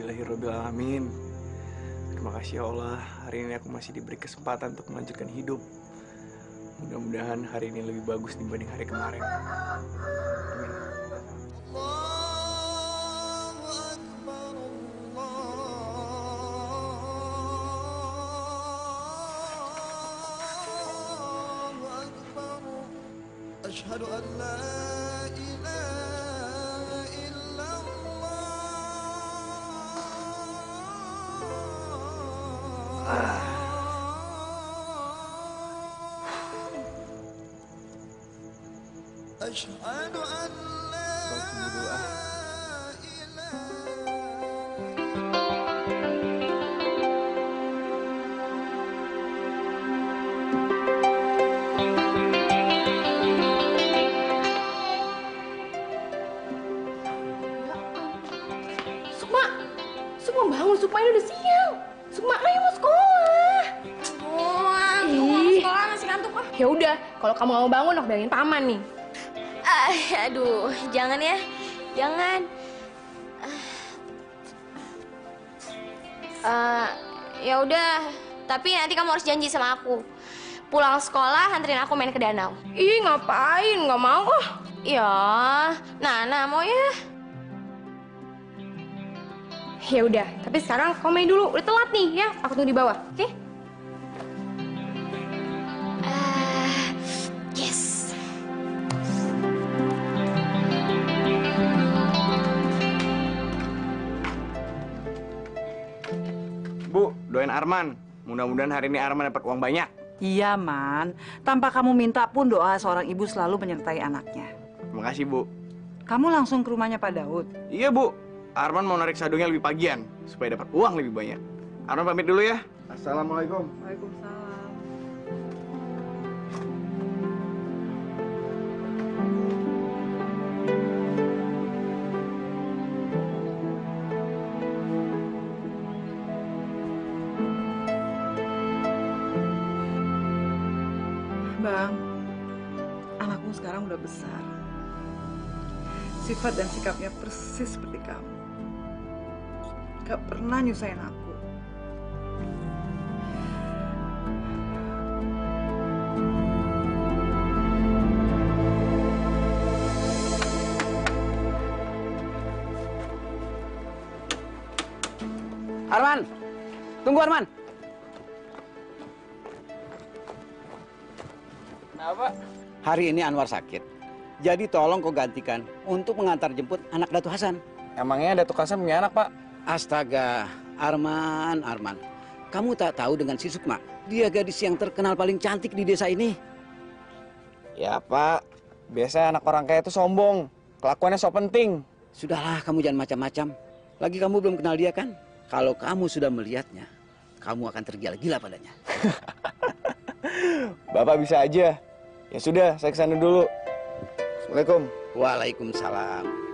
Alhamdulillahirrabbilalamin. Terima kasih ya Allah, hari ini aku masih diberi kesempatan untuk melanjutkan hidup. Mudah-mudahan hari ini lebih bagus dibanding hari kemarin. Amin. Asyhadu an la ilaha illallah. Asyhadu an la ilaha. Sukma bangun, Sukma ini udah siang. Sukma, ayo mau sekolah. Mau sekolah masih ngantuk ah. Ya udah, kalau kamu mau bangun, aku bilangin paman nih. Aduh, jangan ya, jangan. Ya udah, tapi nanti kamu harus janji sama aku. Pulang sekolah, anterin aku main ke danau. Ih, ngapain? Nggak mau ah. Ya, Nana mau ya? Ya udah, tapi sekarang kamu main dulu. Udah telat nih ya. Aku tunggu di bawah, oke? Yes. Bu, doain Arman. Mudah-mudahan hari ini Arman dapat uang banyak. Iya, Man. Tanpa kamu minta pun doa seorang ibu selalu menyertai anaknya. Terima kasih, Bu. Kamu langsung ke rumahnya Pak Daud. Iya, Bu. Arman mau narik sadungnya lebih pagian supaya dapat uang lebih banyak. Arman pamit dulu ya. Assalamualaikum. Waalaikumsalam. Bang, anakmu sekarang udah besar. Sifat dan sikapnya persis seperti kamu. Gak pernah nyusahin aku. Arman, tunggu Arman. Apa? Hari ini Anwar sakit. Jadi tolong kau gantikan untuk mengantar jemput anak Datuk Hasan. Emangnya Datuk Hasan punya anak, Pak? Astaga, Arman. Kamu tak tahu dengan si Sukma? Dia gadis yang terkenal paling cantik di desa ini. Ya, Pak. Biasanya anak orang kaya itu sombong. Kelakuannya so penting. Sudahlah, kamu jangan macam-macam. Lagi kamu belum kenal dia kan? Kalau kamu sudah melihatnya, kamu akan tergila-gila padanya. Bapak bisa aja. Ya sudah, saya kesana dulu. Assalamualaikum. Waalaikumsalam.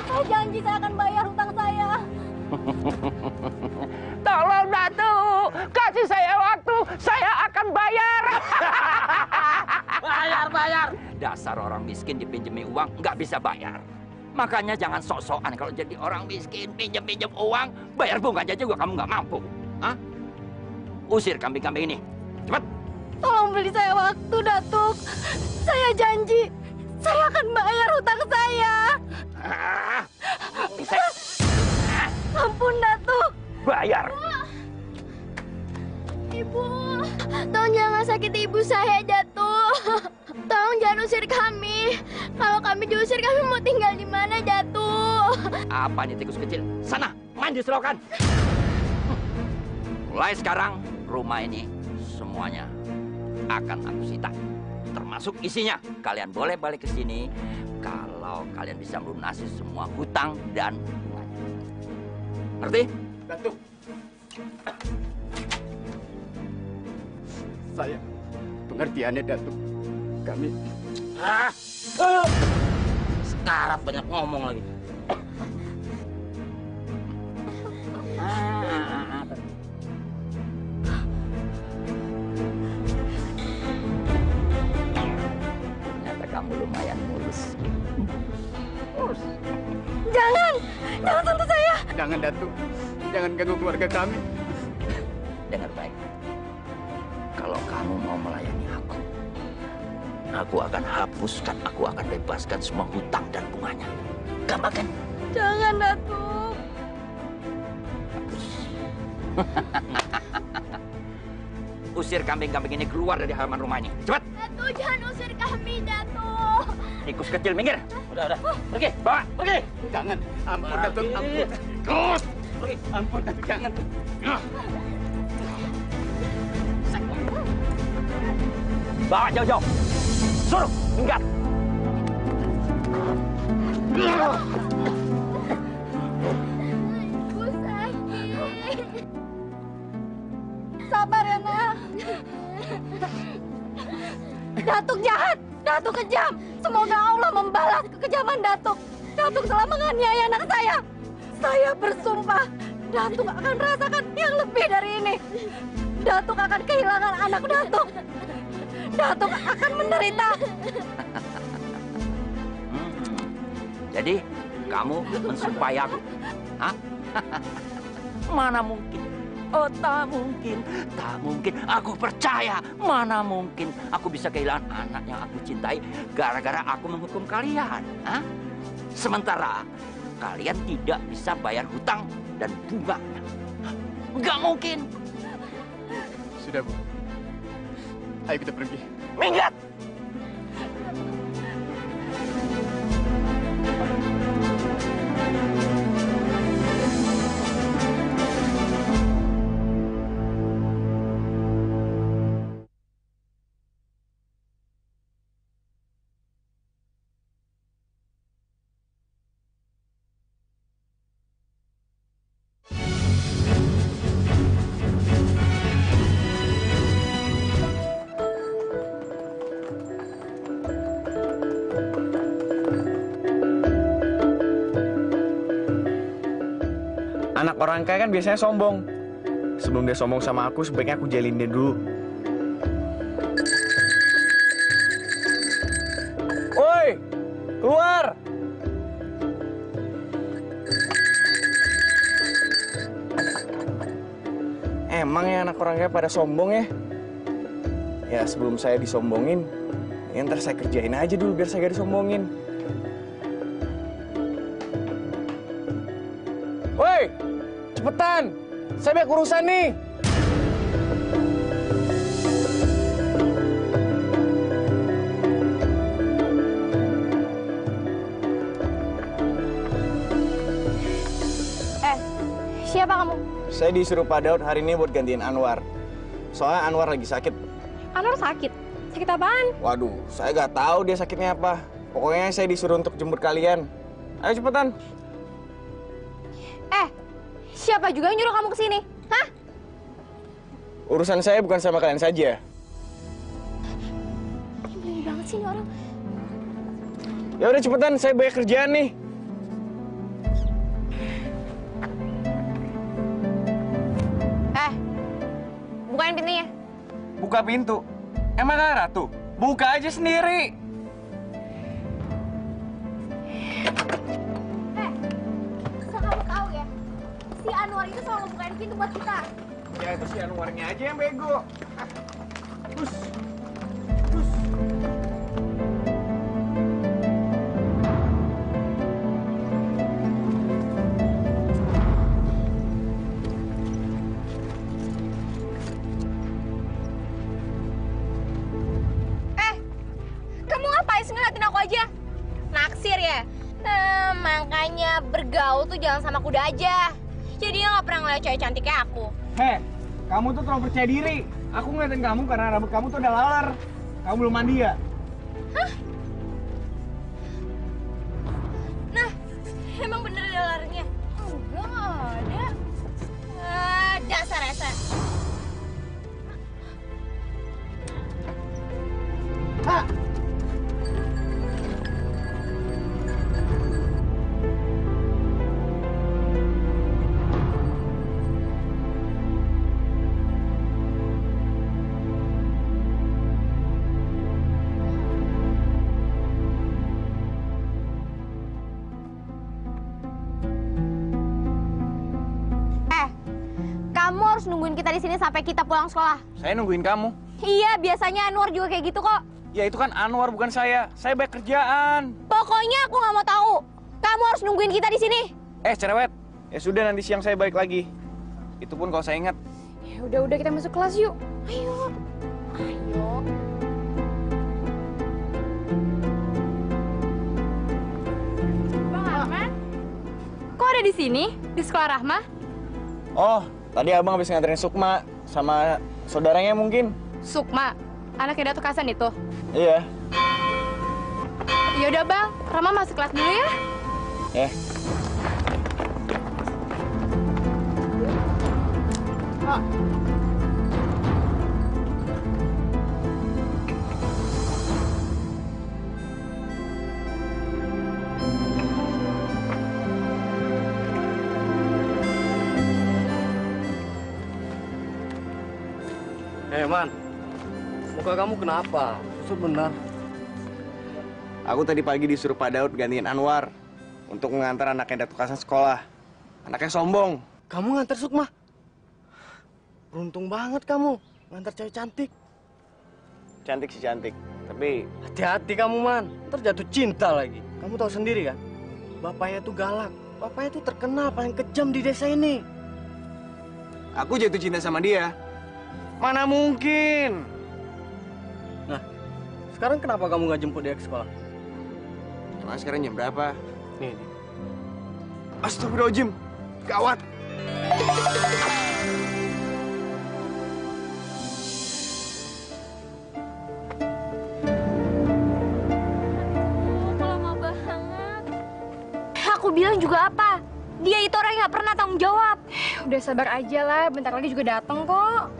Saya janji saya akan bayar hutang saya. Tolong Datuk, kasih saya waktu, saya akan bayar. Bayar. Dasar orang miskin dipinjemi uang, nggak bisa bayar. Makanya jangan sok-sokan kalau jadi orang miskin, pinjam uang, bayar bunganya juga kamu nggak mampu. Hah? Usir kambing-kambing ini, cepat. Tolong beli saya waktu, Datuk. Saya janji, saya akan bayar hutang saya. Ampun, Datuk. Bayar. Ibu, tolong jangan sakiti ibu saya, Datuk. Tolong jangan usir kami. Kalau kami diusir, kami mau tinggal di mana, Datuk? Apa nih tikus kecil? Sana, main di selokan. Mulai sekarang, rumah ini semuanya akan aku sita. Termasuk isinya. Kalian boleh balik ke sini kalau kalian bisa melunasi semua hutang dan bunganya. Ngerti? Datuk. Saya pengertiannya, Datuk. Kami... Sekarang banyak ngomong lagi. kamu lumayan mulus. Jangan sentuh saya. Jangan, Datuk. Jangan ganggu keluarga kami. Dengar baik. Kalau kamu mau melayani aku akan hapuskan, aku akan bebaskan semua hutang dan bunganya. Gampang kan? Jangan, Datuk. Usir kambing-kambing ini keluar dari halaman rumah ini. Cepat! Datuk, jangan usir kami, Datuk. Tikus kecil, minggir! Udah. Pergi, bawa, pergi! Jangan. Ampun, Datuk. Ampun. Terus. Pergi. Ampun, Datuk. Jangan. Bawa jauh-jauh. Suruh, minggat! Ibu sakit. Sabar ya, Nak. Datuk jahat, Datuk kejam. Semoga Allah membalas kekejaman Datuk. Datuk telah menganiaya anak saya. Saya bersumpah, Datuk akan rasakan yang lebih dari ini. Datuk akan kehilangan anak Datuk. Datuk akan menderita. Jadi, kamu mensumpah aku? Hah? Mana mungkin? Oh, tak mungkin. Tak mungkin. Aku percaya. Mana mungkin aku bisa kehilangan anak yang aku cintai gara-gara aku menghukum kalian. Hah? Sementara kalian tidak bisa bayar hutang dan bunganya. Nggak mungkin. Sudah, Bu. Ayo kita pergi. Minggat! Anak orang kaya kan biasanya sombong. Sebelum dia sombong sama aku, sebaiknya aku jalin dia dulu. Woi, keluar! Emang ya anak orang kaya pada sombong ya? Ya sebelum saya disombongin, ya ntar saya kerjain aja dulu biar saya gak disombongin. Woi, cepetan! Saya banyak urusan nih! Siapa kamu? Saya disuruh Pak Daud hari ini buat gantiin Anwar. Soalnya Anwar lagi sakit. Anwar sakit? Sakit apaan? Waduh, saya nggak tahu dia sakitnya apa. Pokoknya saya disuruh untuk jemput kalian. Ayo cepetan. Siapa juga yang nyuruh kamu ke sini? Hah? Urusan saya bukan sama kalian saja. Nyebelin banget sih ini orang. Ya udah cepetan, saya banyak kerjaan nih. Bukain pintunya. Buka pintu. Emang kan Ratu? Buka aja sendiri. Asal kamu tahu ya, si Anwar itu selalu bukain pintu buat kita. Ya itu si Anwarnya aja yang bego. Terus. Kamu ngapain sih ngeliatin aku aja? Naksir ya? Makanya bergaul tuh jangan sama kuda aja. Jadinya nggak pernah ngeliat cewek cantik kayak aku. Heh, kamu tuh terlalu percaya diri. Aku ngeliatin kamu karena rambut kamu tuh udah laler. Kamu belum mandi ya? Hah? Nah, emang bener ada lalernya? Enggak, nggak ada. Dasar rese. Hah? harus nungguin kita di sini sampai kita pulang sekolah. Saya nungguin kamu. Iya, biasanya Anwar juga kayak gitu kok. Ya itu kan Anwar bukan saya. Saya banyak kerjaan. Pokoknya aku nggak mau tahu. Kamu harus nungguin kita di sini. Cerewet. Ya sudah, nanti siang saya balik lagi. Itu pun kalau saya ingat. Ya udah kita masuk kelas yuk. Ayo. Bang Arman, kok ada di sini di sekolah Rahma? Oh, tadi abang habis nganterin Sukma sama saudaranya mungkin. Sukma, anaknya Datuk Hasan itu. Iya. Yaudah bang, Rahma masuk kelas dulu ya. Pak. Man, muka kamu kenapa? Susut benar. Aku tadi pagi disuruh Pak Daud gantiin Anwar untuk mengantar anaknya Datuk Hasan sekolah. Anaknya sombong. Kamu ngantar Sukma? Beruntung banget kamu ngantar cewek cantik. Cantik sih cantik, tapi Hati-hati kamu, Man. Ntar jatuh cinta lagi. Kamu tahu sendiri kan? Bapaknya tuh galak. Bapaknya tuh terkenal paling kejam di desa ini. aku jatuh cinta sama dia. Mana mungkin? Nah, sekarang kenapa kamu nggak jemput dia ke sekolah? Emang sekarang jam berapa? Nih. Astagfirullahaladzim, gawat. Lama banget. Aku bilang juga apa? Dia itu orang yang nggak pernah tanggung jawab. Udah sabar aja lah, bentar lagi juga datang kok.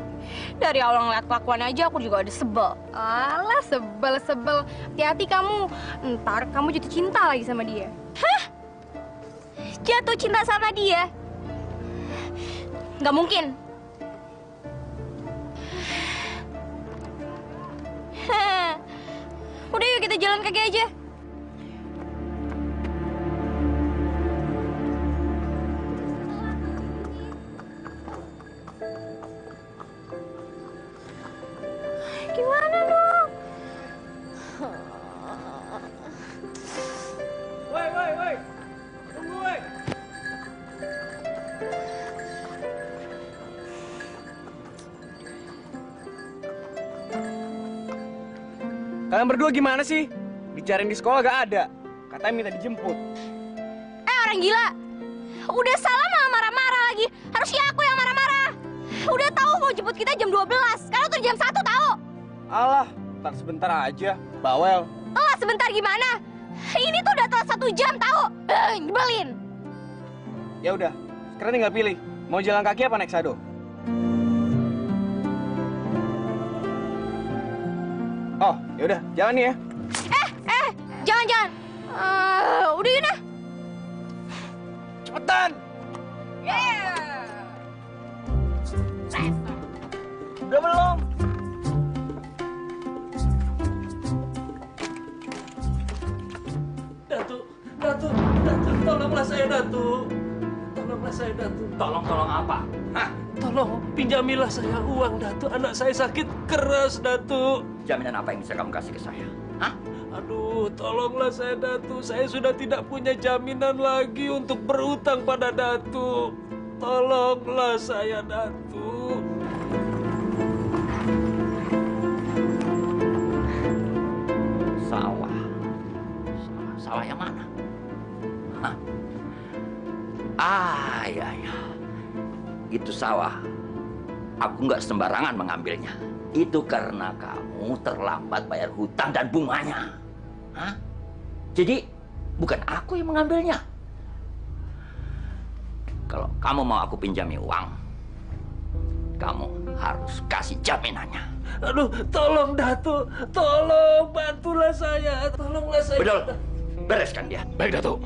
Dari awal ngeliat kelakuan aja aku juga udah sebel. Alah, sebel. Hati-hati kamu, ntar kamu jatuh cinta lagi sama dia. Hah? Jatuh cinta sama dia? Nggak mungkin. Udah yuk kita jalan kaki aja. Gimana dong? Woi. Tunggu, woi. Kalian berdua gimana sih? Dicariin di sekolah gak ada. Katanya minta dijemput. Orang gila. Udah salah malah marah-marah lagi. Harusnya aku yang marah-marah. Udah tahu mau jemput kita jam 12. Sekarang tuh jam 1 tahu. Alah, tak sebentar aja. Bawel. Oh, sebentar gimana? Ini tuh udah telat 1 jam tahu. Nyebelin. Ya udah, sekarang tinggal pilih. Mau jalan kaki apa naik sado? Oh, ya udah, jalan nih ya. Jangan. Udah yuk nah. Cepetan. Udah belum? Datuk, tolonglah saya, Datuk. Tolong apa? Hah? Tolong pinjamilah saya uang, Datuk. Anak saya sakit keras, Datuk. Jaminan apa yang bisa kamu kasih ke saya? Hah? Aduh, tolonglah saya, Datuk. Saya sudah tidak punya jaminan lagi untuk berutang pada Datuk. Tolonglah saya, Datuk. Sawah yang mana? Hah? Ya. Itu sawah. Aku nggak sembarangan mengambilnya. Itu karena kamu terlambat bayar hutang dan bunganya. Hah? Jadi, bukan aku yang mengambilnya. Kalau kamu mau aku pinjami uang, kamu harus kasih jaminannya. Aduh, tolong Datuk. Tolong, bantulah saya. Tolonglah saya. Betul. Bereskan dia. Baik, Datuk.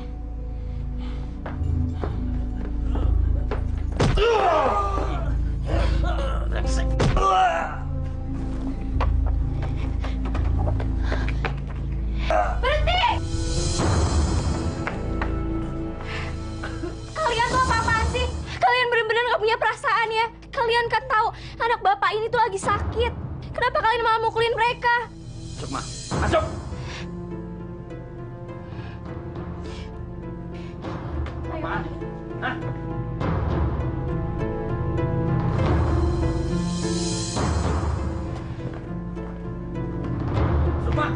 Brengsek. Berhenti! Kalian tuh apa-apaan sih? Kalian bener-bener gak punya perasaan ya? Kalian Kenapa kalian malah mukulin mereka? Sukma, masuk! Apaan? Hah? Sukma!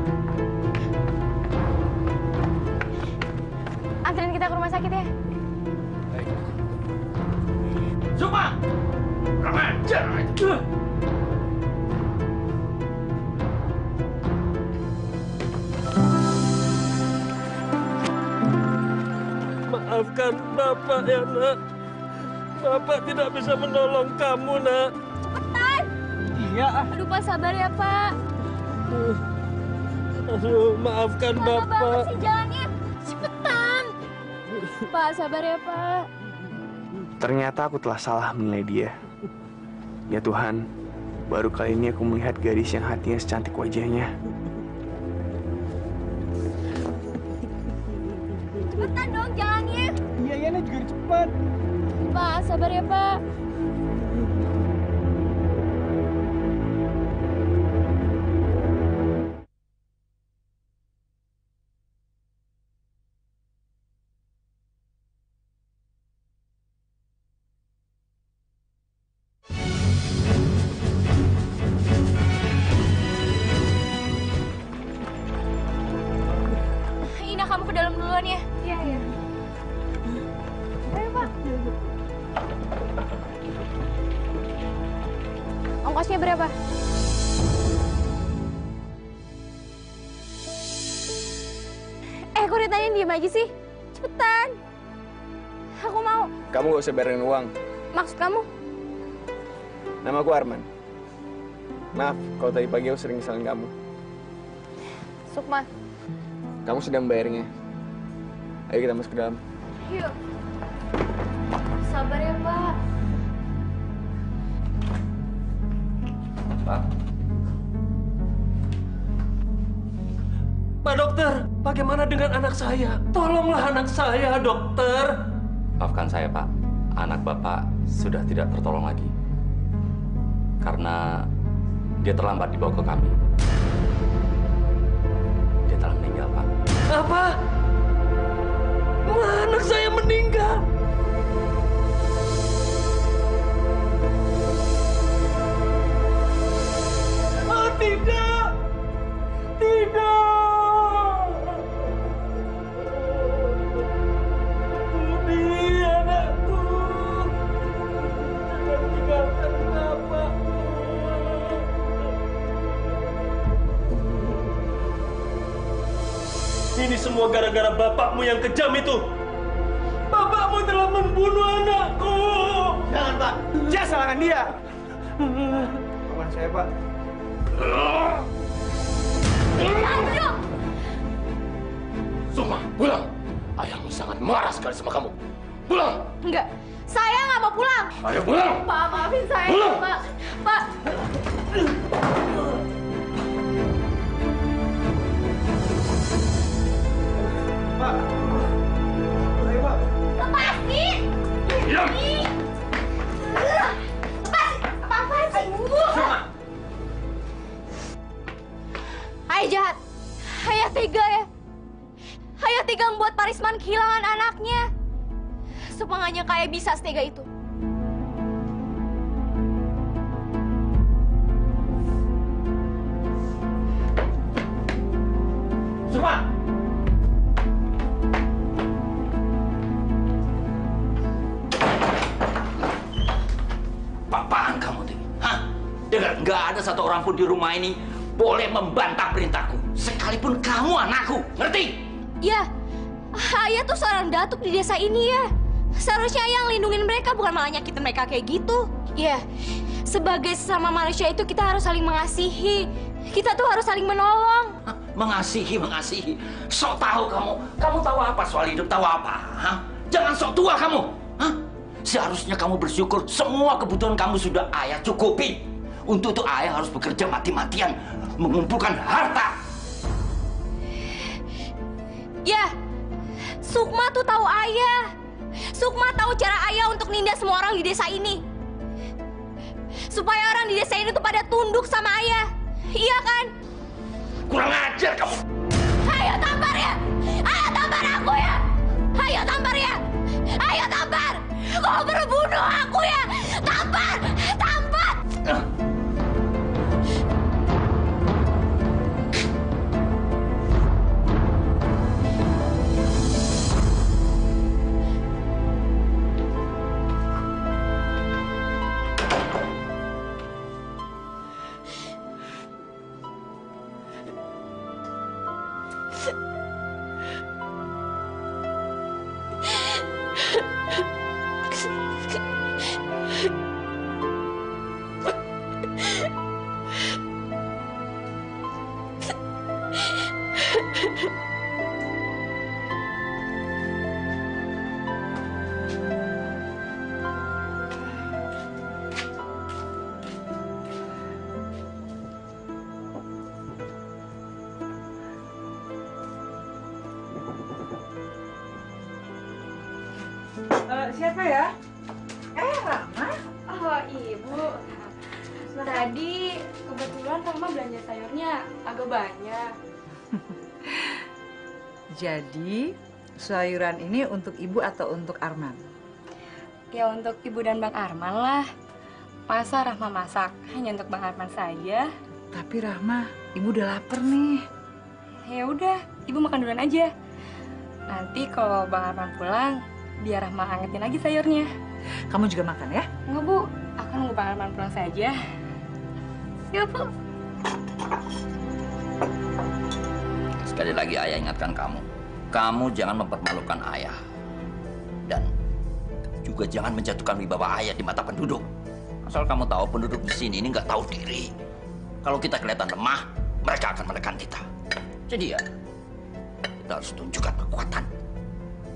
Anterin kita ke rumah sakit ya. Sukma! Kurang ajar! Maafkan Bapak ya, Nak. Bapak tidak bisa menolong kamu, Nak. Cepetan! Iya. Aduh, Pak, sabar ya, Pak. Aduh, maafkan Lama banget Bapak. sih jalannya. Cepetan! Pak, sabar ya, Pak. Ternyata aku telah salah menilai dia. Ya Tuhan, baru kali ini aku melihat gadis yang hatinya secantik wajahnya. Cepetan dong jalannya. Iya, Yana juga cepat. Pak, sabar ya, Pak. Ina, kamu ke dalam duluan ya. Iya, iya. Ayo, Pak. Ongkosnya berapa? Kok ditanyain diem aja sih? Cepetan. Aku mau. Kamu gak usah bayarin uang. Maksud kamu? Nama aku Arman. Maaf kalau tadi pagi aku sering nyesalain kamu. Sukma. Kamu sudah membayarnya. Ayo kita masuk ke dalam. Yuk. Sabar ya, Pak. Pak. Pak Dokter, bagaimana dengan anak saya? Tolonglah anak saya, Dokter. Maafkan saya, Pak. Anak Bapak sudah tidak tertolong lagi. Karena dia terlambat dibawa ke kami. Dia telah meninggal, Pak. Apa? Anak saya meninggal. Oh, tidak. Tidak. Budi, anakku. Jangan tinggalkan bapakmu. Ini semua gara-gara bapakmu yang kejam itu. Bapakmu telah membunuh anakku. Jangan, Pak. Jangan salahkan dia. Bukan saya, Pak. Sukma, pulang. Ayahmu sangat marah sekali sama kamu. Pulang. Enggak. Saya nggak mau pulang. Ayo pulang. Pak, maafin saya, Pulang. Pak. Pak. Pak. Ayo, Pak. Lepasin! Diam. Lepasin! Apa-apaan sih? Ayah jahat. Ayah tega ya. Ayah tega membuat Parisman kehilangan anaknya. Supaya nggak nyangka Ayah bisa setega itu. Sukma. Apaan kamu, Dewi? Hah? Dengar, nggak ada satu orang pun di rumah ini boleh membantah perintahku. Sekalipun kamu anakku, ngerti? Ya, Ayah tuh seorang datuk di desa ini ya. Seharusnya Ayah yang lindungin mereka, bukan malah nyakitin mereka kayak gitu. Ya, sebagai sesama manusia itu kita harus saling mengasihi. Kita tuh harus saling menolong. Hah? Mengasihi. Sok tahu kamu. Kamu tahu apa soal hidup? Tahu apa? Hah? Jangan sok tua kamu. Hah? Seharusnya kamu bersyukur semua kebutuhan kamu sudah Ayah cukupi. Untuk itu Ayah harus bekerja mati-matian mengumpulkan harta. Ya, Sukma tuh tahu Ayah. Sukma tahu cara Ayah untuk nindas semua orang di desa ini. Supaya orang di desa ini tuh pada tunduk sama ayah. Iya kan? Kurang ajar kamu. Ayo tampar ya! Ayo tampar aku ya! Ayo tampar ya! Ayo tampar! Kau berbunuh aku ya! Tampar! Tampar! Siapa ya? Rama? Oh, Ibu. Tadi kebetulan Rama belanja sayurnya agak banyak. Jadi, sayuran ini untuk Ibu atau untuk Arman? Ya untuk Ibu dan Bang Arman lah. Masa Rahma masak hanya untuk Bang Arman saja? Tapi Rahma, Ibu udah lapar nih. Ya udah, Ibu makan duluan aja. Nanti kalau Bang Arman pulang, biar Rahma angetin lagi sayurnya. Kamu juga makan ya? Enggak, Bu. Aku nunggu Bang Arman pulang saja. Yuk, Bu. Sekali lagi ayah ingatkan kamu. Kamu jangan mempermalukan ayah. Dan juga jangan menjatuhkan wibawa ayah di mata penduduk. Asal kamu tahu penduduk di sini ini nggak tahu diri. Kalau kita kelihatan lemah, mereka akan menekan kita. Jadi ya, kita harus tunjukkan kekuatan.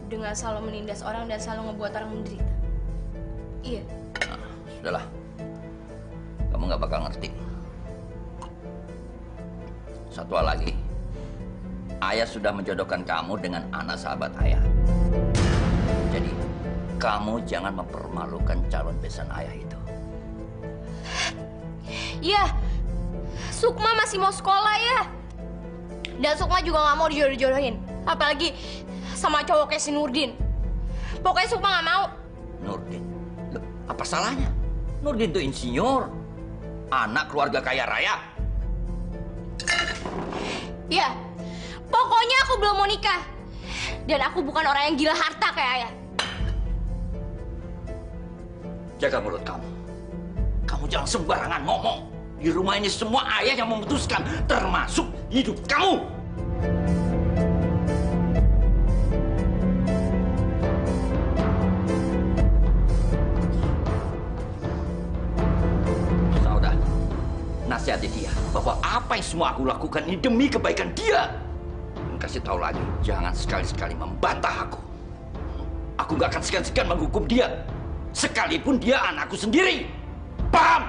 Dengan selalu menindas orang dan selalu ngebuat orang menderita. Iya. Nah, sudahlah. Kamu nggak bakal ngerti. Satu hal lagi. Ayah sudah menjodohkan kamu dengan anak sahabat ayah. Jadi, kamu jangan mempermalukan calon besan ayah itu. Iya. Sukma masih mau sekolah ya. Dan Sukma juga nggak mau dijodoh-jodohin. Apalagi sama cowok kayak si Nurdin. Pokoknya Sukma nggak mau. Nurdin? Loh, apa salahnya? Nurdin itu insinyur. Anak keluarga kaya raya. Iya. Pokoknya aku belum mau nikah. Dan aku bukan orang yang gila harta kayak ayah. Jaga mulut kamu. Kamu jangan sembarangan ngomong. Di rumah ini semua ayah yang memutuskan, termasuk hidup kamu. Sudah, nasihati dia bahwa apa yang semua aku lakukan ini demi kebaikan dia. Dan kasih tahu lagi, jangan sekali-sekali membantah aku. Aku gak akan segan-segan menghukum dia. Sekalipun dia anakku sendiri. Paham?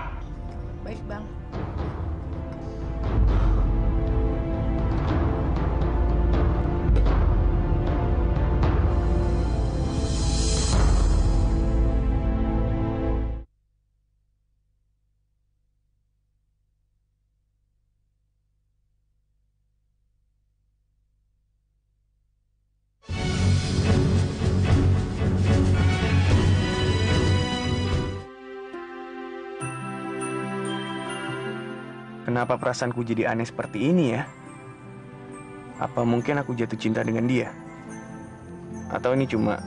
Baik, Bang. Kenapa perasaanku jadi aneh seperti ini ya? Apa mungkin aku jatuh cinta dengan dia? Atau ini cuma...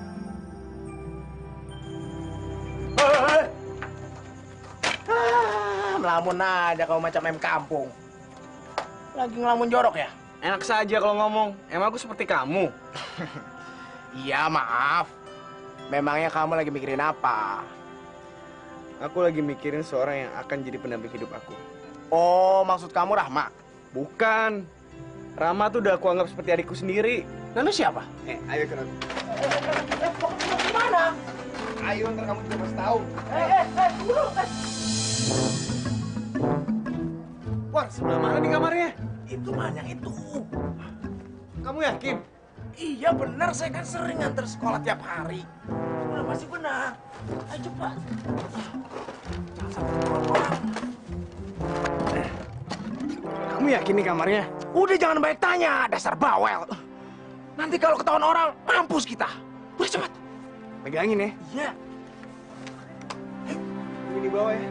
Melamun aja kau macam M kampung. Lagi ngelamun jorok ya? Enak saja kalau ngomong. Emang aku seperti kamu? Iya, maaf. Memangnya kamu lagi mikirin apa? Aku lagi mikirin seorang yang akan jadi pendamping hidup aku. Oh, maksud kamu Rahma? Bukan. Rama tuh udah aku anggap seperti adikku sendiri. Lalu siapa? Ayo ke Mana? Ayo, ntar kamu juga pasti tahu. Tunggu. War, sebelah mana nih kamarnya? Itu mana itu? Kamu yakin? Iya benar, saya kan sering nganter sekolah tiap hari. Sebelah pasti benar. Ayo cepat. Kamu yakin nih kamarnya? Udah jangan banyak tanya, dasar bawel. Nanti kalau ketahuan orang, mampus kita. Udah cepat. Pegangin ya. Iya. Ini di bawah ya.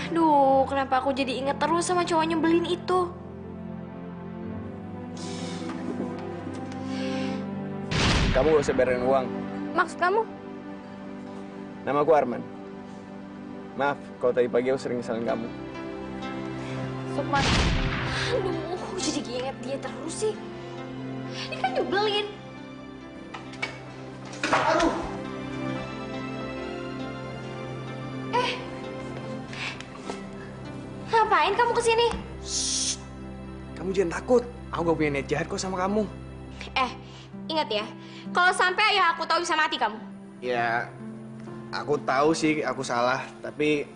Aduh, kenapa aku jadi inget terus sama cowok nyebelin itu? Kamu gak usah bayarin uang. Maksud kamu? Nama aku Arman. Maaf kalau tadi pagi aku sering ngesalin kamu. Sukma. Aduh, jadi inget dia terus sih. Ini kan nyebelin. Aduh. Ngapain kamu kesini? Kamu jangan takut. Aku gak punya niat jahat kok sama kamu. Ingat ya, kalau sampai ayah aku tahu bisa mati kamu. Ya, aku tahu sih aku salah, tapi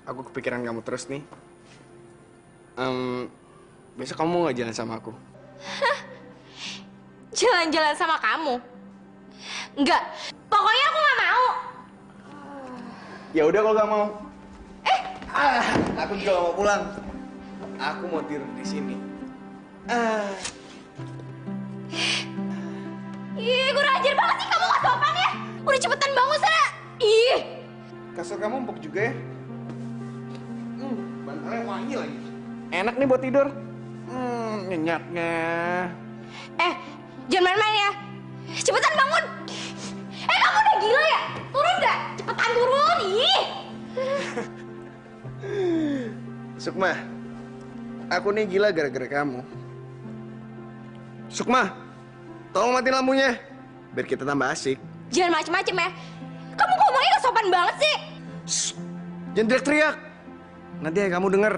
aku kepikiran kamu terus nih. Besok kamu mau nggak jalan sama aku? Jalan-jalan sama kamu? Enggak, pokoknya aku nggak mau. Ya udah kalau nggak mau. Aku juga mau pulang. Aku mau tidur di sini. Ih, kurang ajar banget sih kamu nggak sopan ya. Udah cepetan bangun sana. Ih. Kasur kamu empuk juga ya? Bantalnya wangi lagi. Enak nih buat tidur. Nyenyaknya. Jangan main-main ya. Cepetan bangun. Kamu udah gila ya? Turun nggak? Cepetan turun. Ih. Sukma, aku nih gila gara-gara kamu. Sukma, tolong matiin lampunya, biar kita tambah asik. Jangan macem-macem ya. Kamu ngomongnya gak sopan banget sih. Shh, jangan teriak-teriak. Nanti ayah kamu denger.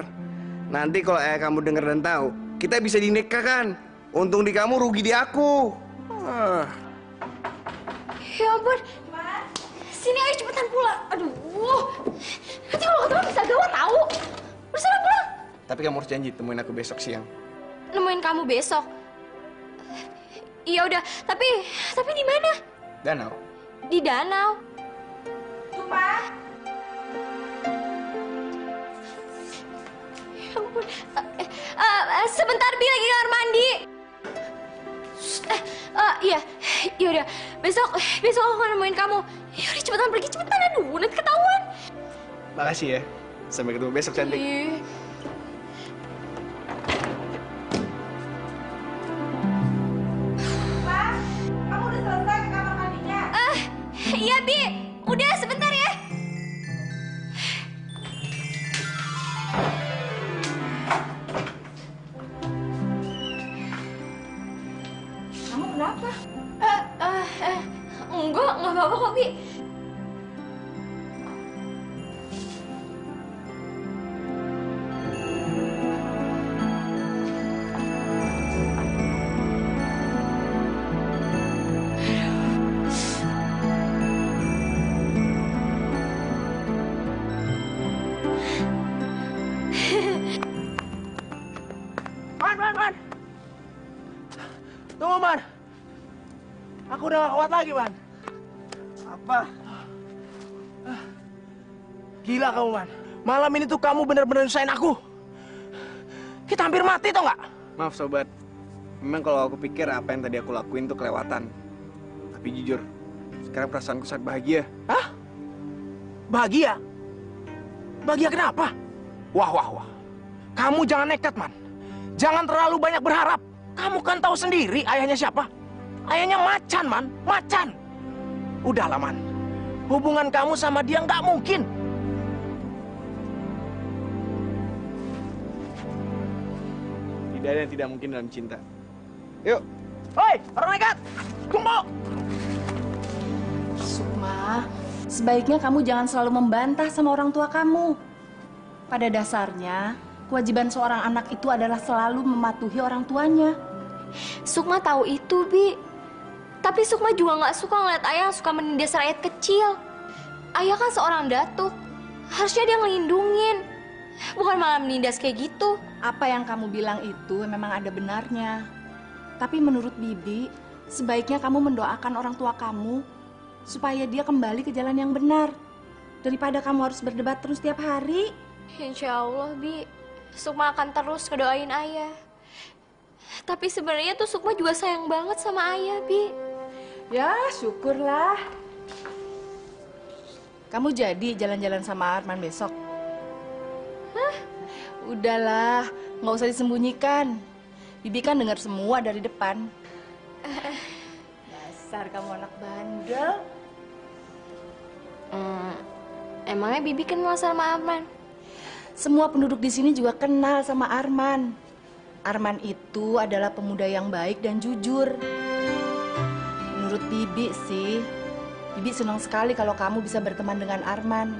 Nanti kalau ayah kamu denger dan tahu, kita bisa dinikahkan. Untung di kamu, rugi di aku. Ya ampun. Sini ayo cepetan pulang. Aduh. Nanti kalau ketemu bisa gawat tahu. Udah sana pulang. Tapi kamu harus janji temuin aku besok siang. Nemuin kamu besok. Iya udah, tapi di mana? Danau. Di danau. Cuma. Ya ampun. Sebentar Bi, lagi kamar mandi. Iya, ya udah. Besok aku akan nemuin kamu. Ya udah cepetan pergi, cepetan. Aduh, nanti ketahuan. Makasih ya. Sampai ketemu besok cantik. Kamu udah selesai ke kamar mandinya? Iya Bi, udah sebentar ya. Kamu kenapa? Enggak apa-apa kok Bi. Man. Tunggu, Man. Aku udah gak kuat lagi, Man. Apa? Gila kamu, Man. Malam ini tuh kamu bener-bener nyusahin aku. Kita hampir mati, tau nggak? Maaf, sobat. Memang kalau aku pikir apa yang tadi aku lakuin tuh kelewatan. Tapi jujur, sekarang perasaanku sangat bahagia. Hah? Bahagia? Bahagia kenapa? Wah. Kamu jangan nekat, Man. Jangan terlalu banyak berharap. Kamu kan tahu sendiri ayahnya siapa? Ayahnya Macan, Man. Macan. Udahlah, Man. Hubungan kamu sama dia nggak mungkin. Tidak ada yang tidak mungkin dalam cinta. Yuk. Hoi, orang nekat. Tunggu. Sukma, sebaiknya kamu jangan selalu membantah sama orang tua kamu. Pada dasarnya, kewajiban seorang anak itu adalah selalu mematuhi orang tuanya. Sukma tahu itu, Bi. Tapi Sukma juga nggak suka ngeliat ayah suka menindas rakyat kecil. Ayah kan seorang datuk. Harusnya dia ngelindungin. Bukan malah menindas kayak gitu. Apa yang kamu bilang itu memang ada benarnya. Tapi menurut Bibi, sebaiknya kamu mendoakan orang tua kamu supaya dia kembali ke jalan yang benar. Daripada kamu harus berdebat terus tiap hari. Insya Allah, Bi. Sukma akan terus ngedoain ayah. Tapi sebenarnya tuh Sukma juga sayang banget sama ayah, Bi. Ya, syukurlah. Kamu jadi jalan-jalan sama Arman besok? Hah? Udahlah, nggak usah disembunyikan. Bibi kan dengar semua dari depan. Dasar kamu anak bandel. Emangnya Bibi kenal sama Arman? Semua penduduk di sini juga kenal sama Arman. Arman itu adalah pemuda yang baik dan jujur. Menurut Bibi sih, Bibi senang sekali kalau kamu bisa berteman dengan Arman.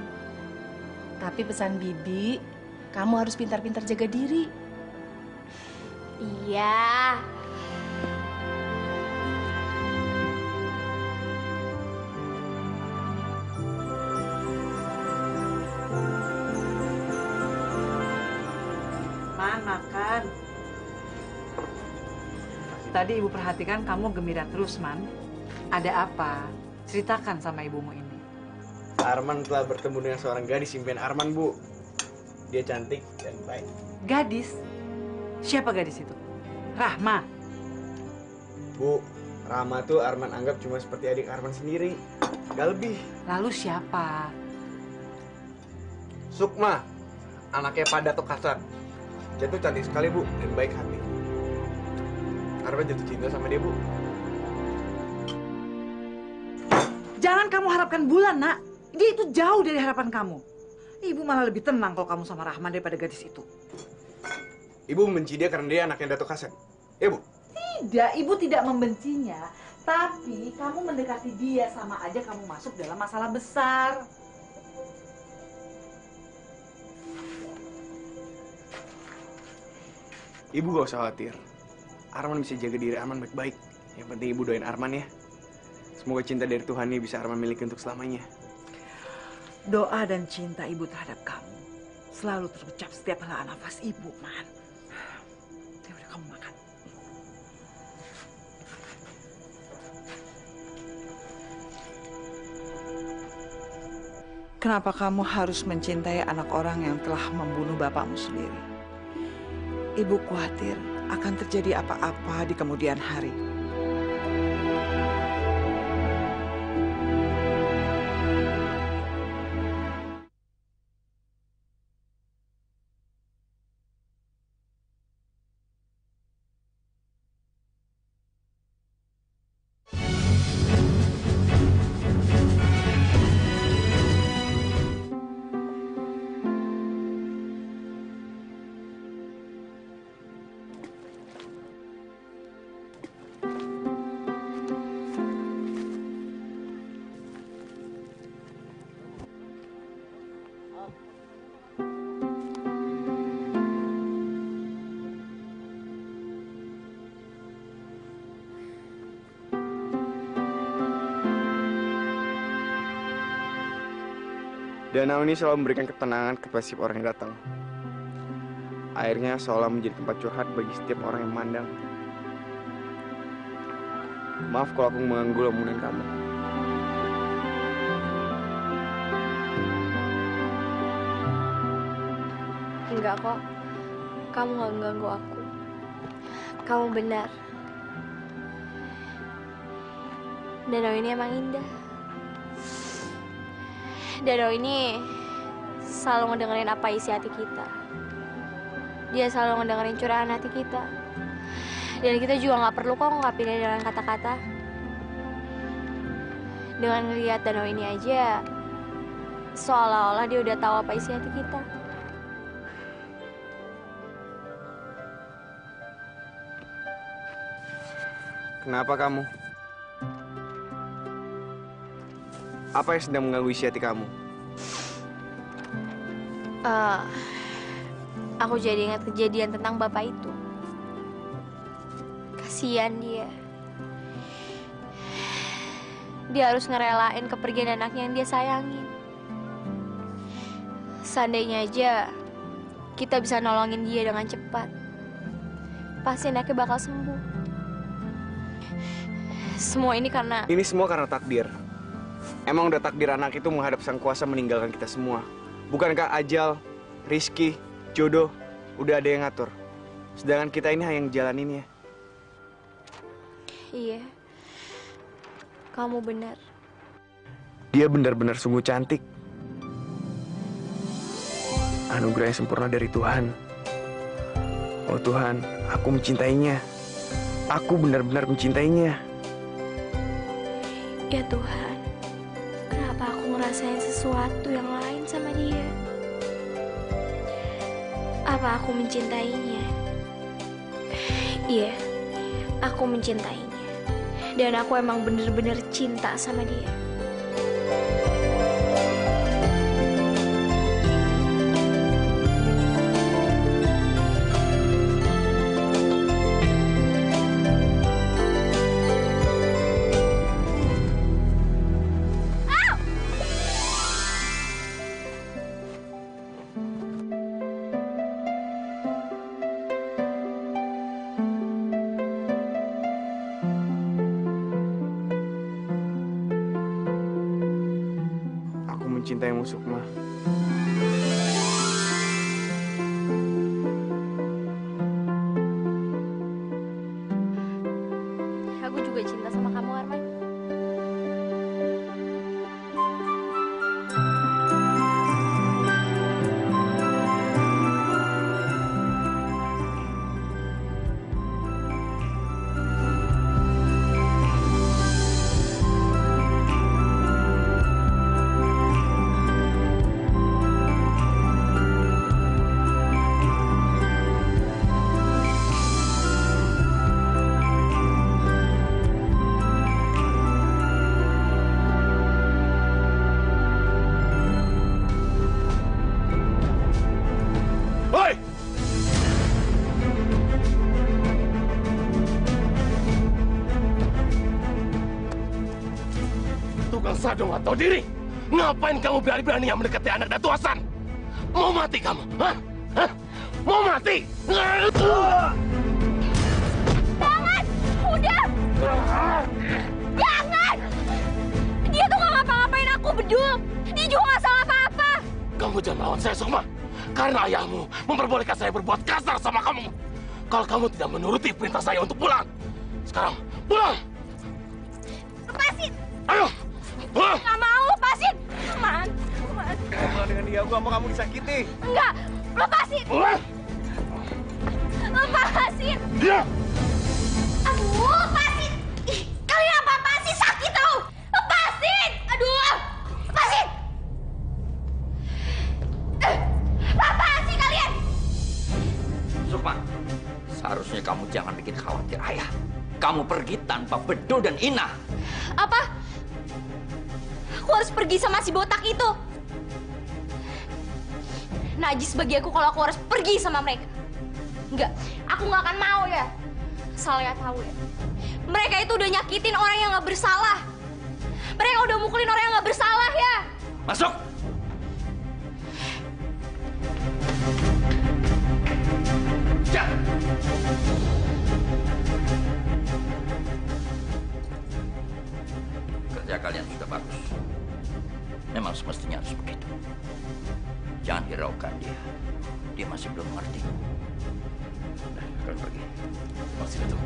Tapi pesan Bibi, kamu harus pintar-pintar jaga diri. Iya. Man, makan. Tadi ibu perhatikan kamu gembira terus, Man. Ada apa? Ceritakan sama ibumu ini. Arman telah bertemu dengan seorang gadis impian Arman, Bu. Dia cantik dan baik. Gadis? Siapa gadis itu? Rahma? Bu, Rama tuh Arman anggap cuma seperti adik Arman sendiri. Gak lebih. Lalu siapa? Sukma, anaknya Pak Datuk Hasan. Dia tuh cantik sekali, Bu, dan baik hati. Arman jatuh cinta sama dia, Bu. Jangan kamu harapkan Bulan, nak. Dia itu jauh dari harapan kamu. Ibu malah lebih tenang kalau kamu sama Rahman daripada gadis itu. Ibu membenci dia karena dia anaknya Datuk Hasan. Ya, Bu? Tidak, ibu tidak membencinya. Tapi kamu mendekati dia sama aja kamu masuk dalam masalah besar. Ibu gak usah khawatir. Arman bisa jaga diri Arman baik-baik. Yang penting Ibu doain Arman ya. Semoga cinta dari Tuhan ini bisa Arman miliki untuk selamanya. Doa dan cinta ibu terhadap kamu selalu terucap setiap hela nafas ibu, Man. Ya udah, kamu makan. Kenapa kamu harus mencintai anak orang yang telah membunuh bapakmu sendiri? Ibu khawatir akan terjadi apa-apa di kemudian hari. Danau ini selalu memberikan ketenangan kepada setiap orang yang datang. Airnya seolah menjadi tempat curhat bagi setiap orang yang memandang. Maaf kalau aku mengganggu lamunan kamu. Enggak kok. Kamu gak mengganggu aku. Kamu benar. Danau ini emang indah. Danau ini selalu ngedengerin apa isi hati kita. Dia selalu ngedengerin curahan hati kita. Dan kita juga nggak perlu kok ngungkapinnya dengan kata-kata. Dengan ngeliat danau ini aja, seolah-olah dia udah tahu apa isi hati kita. Kenapa kamu? Apa yang sedang mengganggu isi hati kamu? Aku jadi ingat kejadian tentang bapak itu. Kasihan dia. Dia harus ngerelain kepergian anaknya yang dia sayangin. Seandainya aja kita bisa nolongin dia dengan cepat, pasti anaknya bakal sembuh. Semua ini karena... Ini semua karena takdir. Emang udah takdir anak itu menghadap sang kuasa meninggalkan kita semua. Bukankah ajal, rizki, jodoh, udah ada yang ngatur? Sedangkan kita ini hanya ngejalaninnya. Iya, kamu benar. Dia benar-benar sungguh cantik. Anugerah yang sempurna dari Tuhan. Oh Tuhan, aku mencintainya. Aku benar-benar mencintainya. Ya Tuhan, kenapa aku ngerasain sesuatu yang lain sama dia? Apa aku mencintainya? Iya, aku mencintainya. Dan aku emang bener-bener cinta sama dia. Mencintaimu, Sukma. Aku juga cinta sama kamu, Arman. Sado nggak tahu diri. Ngapain kamu berani-beraninya mendekati anak Datu Hasan? Mau mati kamu? Hah? Hah? Mau mati? Jangan! Udah! Jangan! Dia tuh nggak ngapa-ngapain aku, Bedul. Dia juga nggak salah apa-apa. Kamu jangan melawan saya, Sukma. Karena ayahmu memperbolehkan saya berbuat kasar sama kamu. Kalau kamu tidak menuruti perintah saya untuk pulang. Sekarang, pulang! Lepasin! Ayo! Pulang! Nggak mau, lepasin! Man. Pulang dengan dia, gua mau kamu disakiti. Enggak! Lepasin! Pulang! Lepasin! Dia! Aduh, lepasin! Ih, kalian apa-apaan sih? Sakit tau! Lepasin! Aduh! Lepasin! Apaan sih kalian? Sukma, seharusnya kamu jangan bikin khawatir ayah. Kamu pergi tanpa Bedul dan Ina. Apa? Aku harus pergi sama si botak itu. Najis bagi aku kalau aku harus pergi sama mereka. Enggak, aku nggak akan mau ya. Asal ya tahu ya. Mereka itu udah nyakitin orang yang nggak bersalah. Mereka udah mukulin orang yang nggak bersalah ya. Masuk! Ya. Kerja kalian sudah bagus. Memang semestinya harus begitu. Jangan hiraukan dia. Dia masih belum mengerti. Nah, kalian pergi. Masih itu.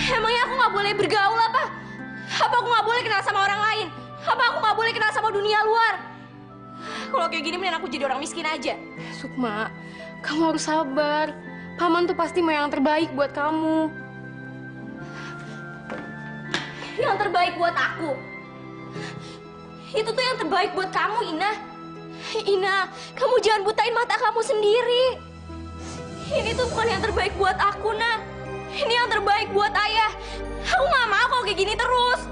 Emangnya aku nggak boleh bergaul apa? Apa aku nggak boleh kenal sama orang lain? Apa aku nggak boleh kenal sama dunia luar? Kalau kayak gini mending aku jadi orang miskin aja. Sukma, kamu harus sabar. Paman tuh pasti mau yang terbaik buat kamu. Yang terbaik buat aku. Itu tuh yang terbaik buat kamu, Ina. Ina, kamu jangan butain mata kamu sendiri. Ini tuh bukan yang terbaik buat aku, Nah. Ini yang terbaik buat ayah. Aku nggak mau kalau kayak gini terus.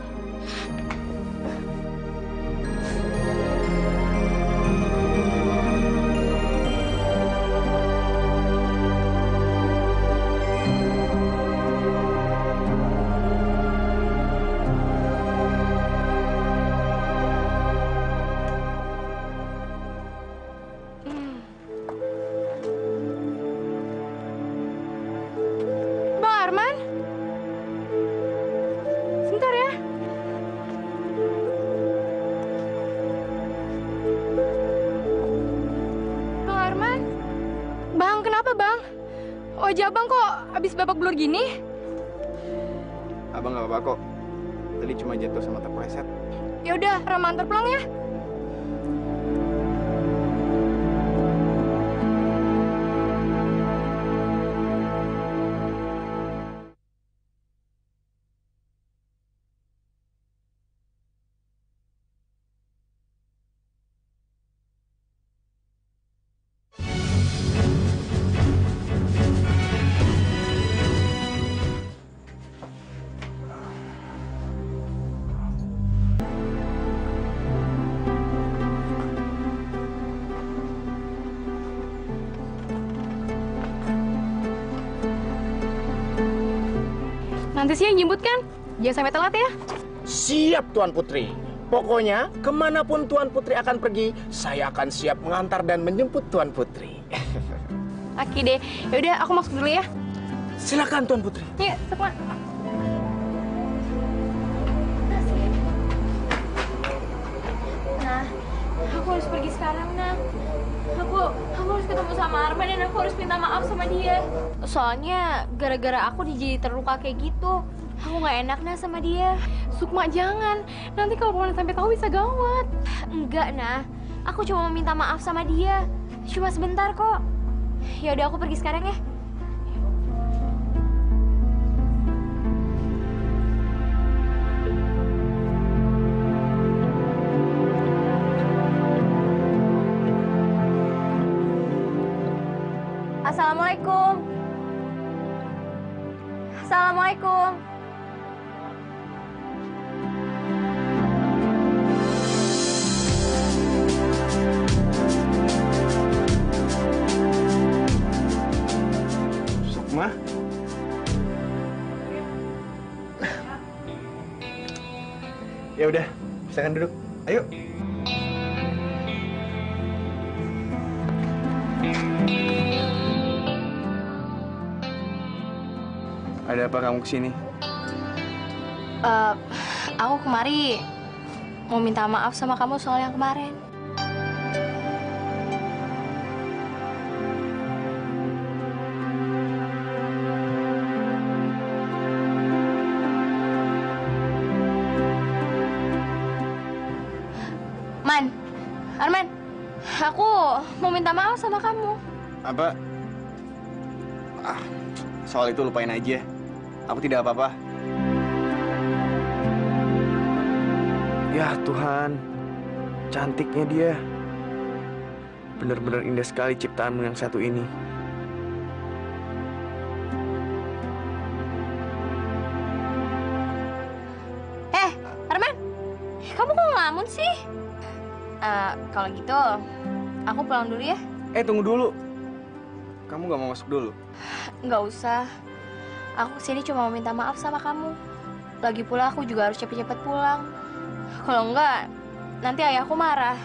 Wajah abang kok abis babak belur gini? Abang nggak apa-apa kok. Tadi cuma jatuh sama terpleset. Ya udah, Rama antar pulang ya. Nanti sih yang jemput kan? Jangan sampai telat ya. Siap, Tuan Putri. Pokoknya, kemanapun Tuan Putri akan pergi, saya akan siap mengantar dan menjemput Tuan Putri. Oke deh. Yaudah, aku masuk dulu ya. Silakan, Tuan Putri. Yuk, Sukma. Nah, aku harus pergi sekarang, Nah. Aku harus ketemu sama Arman dan aku harus minta maaf sama dia. Soalnya gara-gara aku jadi terluka kayak gitu. Aku nggak enak Nah sama dia. Sukma jangan. Nanti kalau Roman sampai tahu bisa gawat. Enggak, Nah. Aku cuma mau minta maaf sama dia. Cuma sebentar kok. Ya udah aku pergi sekarang ya. Assalamualaikum. Assalamualaikum. Sukma? Ya udah, silakan duduk. Ayo. Ada apa kamu kesini? Aku kemari mau minta maaf sama kamu soal yang kemarin. Man, Arman, aku mau minta maaf sama kamu. Apa? Soal itu lupain aja. Aku tidak apa-apa. Ya Tuhan, cantiknya dia. Benar-benar indah sekali ciptaanmu yang satu ini. Arman, kamu kok ngelamun sih? Kalau gitu, aku pulang dulu ya. Tunggu dulu. Kamu gak mau masuk dulu? Nggak usah. Aku kesini cuma mau minta maaf sama kamu. Lagi pula aku juga harus cepet-cepet pulang. Kalau enggak, nanti ayahku marah.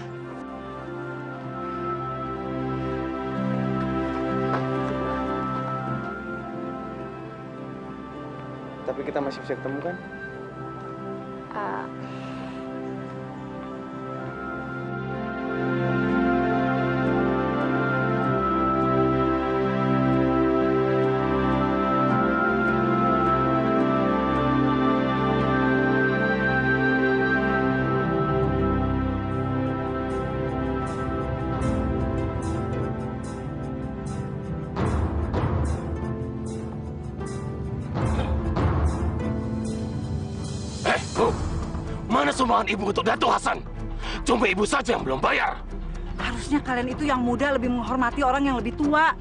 Tapi kita masih bisa ketemu kan? Mana sumbangan ibu untuk Datuk Hasan? Cuma ibu saja yang belum bayar. Harusnya kalian itu yang muda lebih menghormati orang yang lebih tua.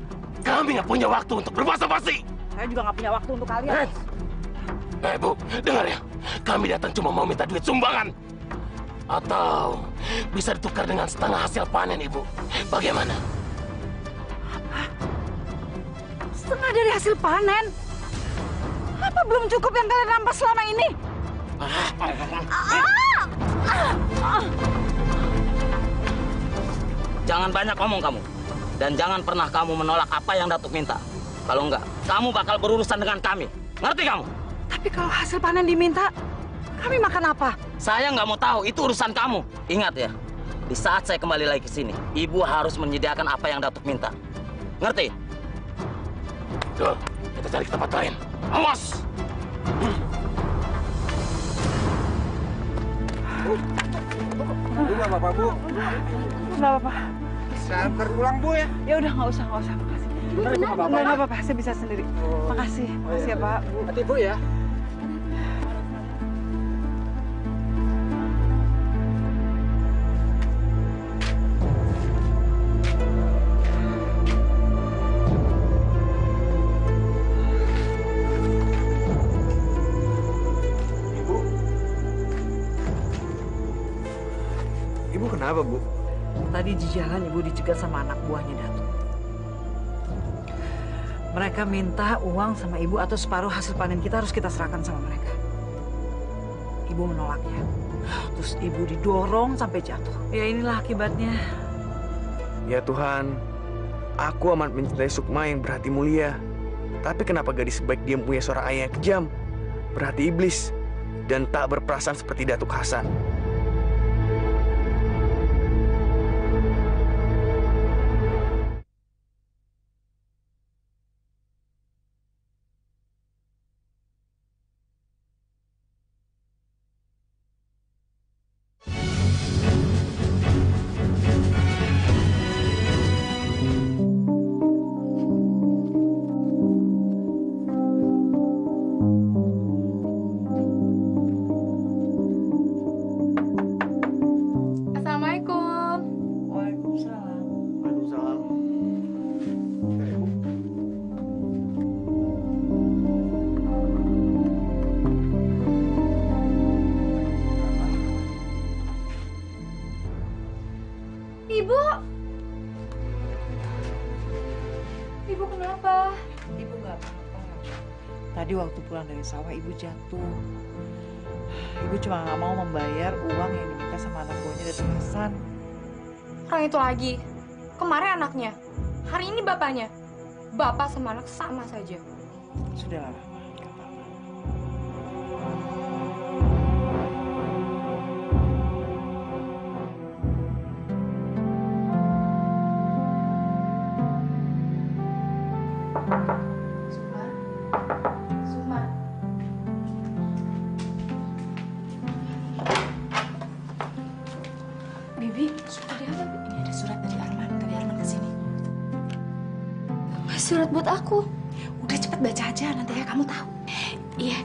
Kami nggak punya waktu untuk berbasa-basi. Saya juga nggak punya waktu untuk kalian. Bu, dengar ya. Kami datang cuma mau minta duit sumbangan. Atau bisa ditukar dengan setengah hasil panen ibu. Bagaimana? Apa? Setengah dari hasil panen? Apa belum cukup yang kalian rampas selama ini? Jangan banyak ngomong kamu. Dan jangan pernah kamu menolak apa yang Datuk minta. Kalau enggak, kamu bakal berurusan dengan kami. Ngerti kamu? Tapi kalau hasil panen diminta, kami makan apa? Saya nggak mau tahu, itu urusan kamu. Ingat ya, di saat saya kembali lagi ke sini, ibu harus menyediakan apa yang Datuk minta. Ngerti? Betul. Kita cari ke tempat lain. Awas! Bu, nggak apa-apa, Bu. Nggak apa-apa. Bisa terulang, Bu, ya? Ya udah nggak usah. Makasih. Nggak apa-apa, saya bisa sendiri. Makasih ya Pak. Bu. Hati, Bu, ya. Ibu kenapa, Bu? Tadi di jalan Ibu dicegat sama anak buahnya Datuk. Mereka minta uang sama Ibu atau separuh hasil panen kita harus kita serahkan sama mereka. Ibu menolaknya. Terus Ibu didorong sampai jatuh. Ya inilah akibatnya. Ya Tuhan, aku amat mencintai Sukma yang berhati mulia. Tapi kenapa gadis sebaik dia punya seorang ayah yang kejam, berhati iblis, dan tak berperasaan seperti Datuk Hasan? Assalamualaikum. Waalaikumsalam. Waalaikumsalam. Ibu! Ibu kenapa? Ibu nggak apa-apa. Tadi waktu pulang dari sawah Ibu jatuh. Ibu cuma nggak mau membayar uang yang diminta sama anak buahnya Datuk Hasan. Orang itu lagi. Kemarin anaknya. Hari ini bapaknya. Bapak sama anak sama saja. Sudahlah. Bibi, ada apa? Ini ada surat dari Arman. Dari Arman ke sini. Surat buat aku. Udah cepet baca aja, nanti ya kamu tahu. Iya.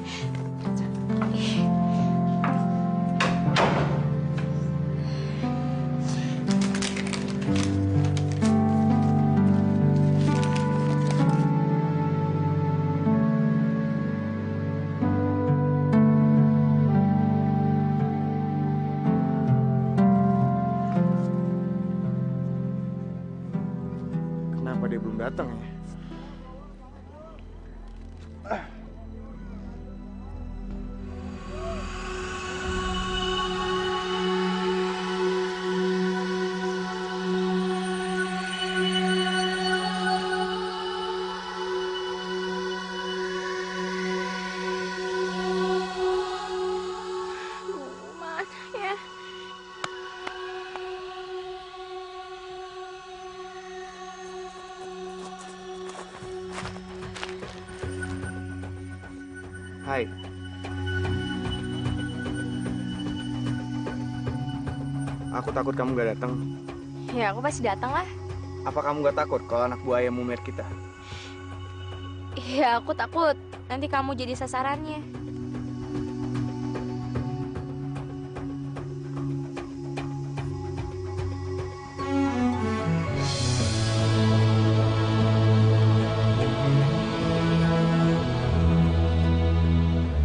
Kenapa dia belum datang ya? Mana ya? Hai. Aku takut kamu gak datang. Ya aku pasti datang lah. Apa kamu gak takut kalau anak buaya mumer kita? Iya aku takut. Nanti kamu jadi sasarannya.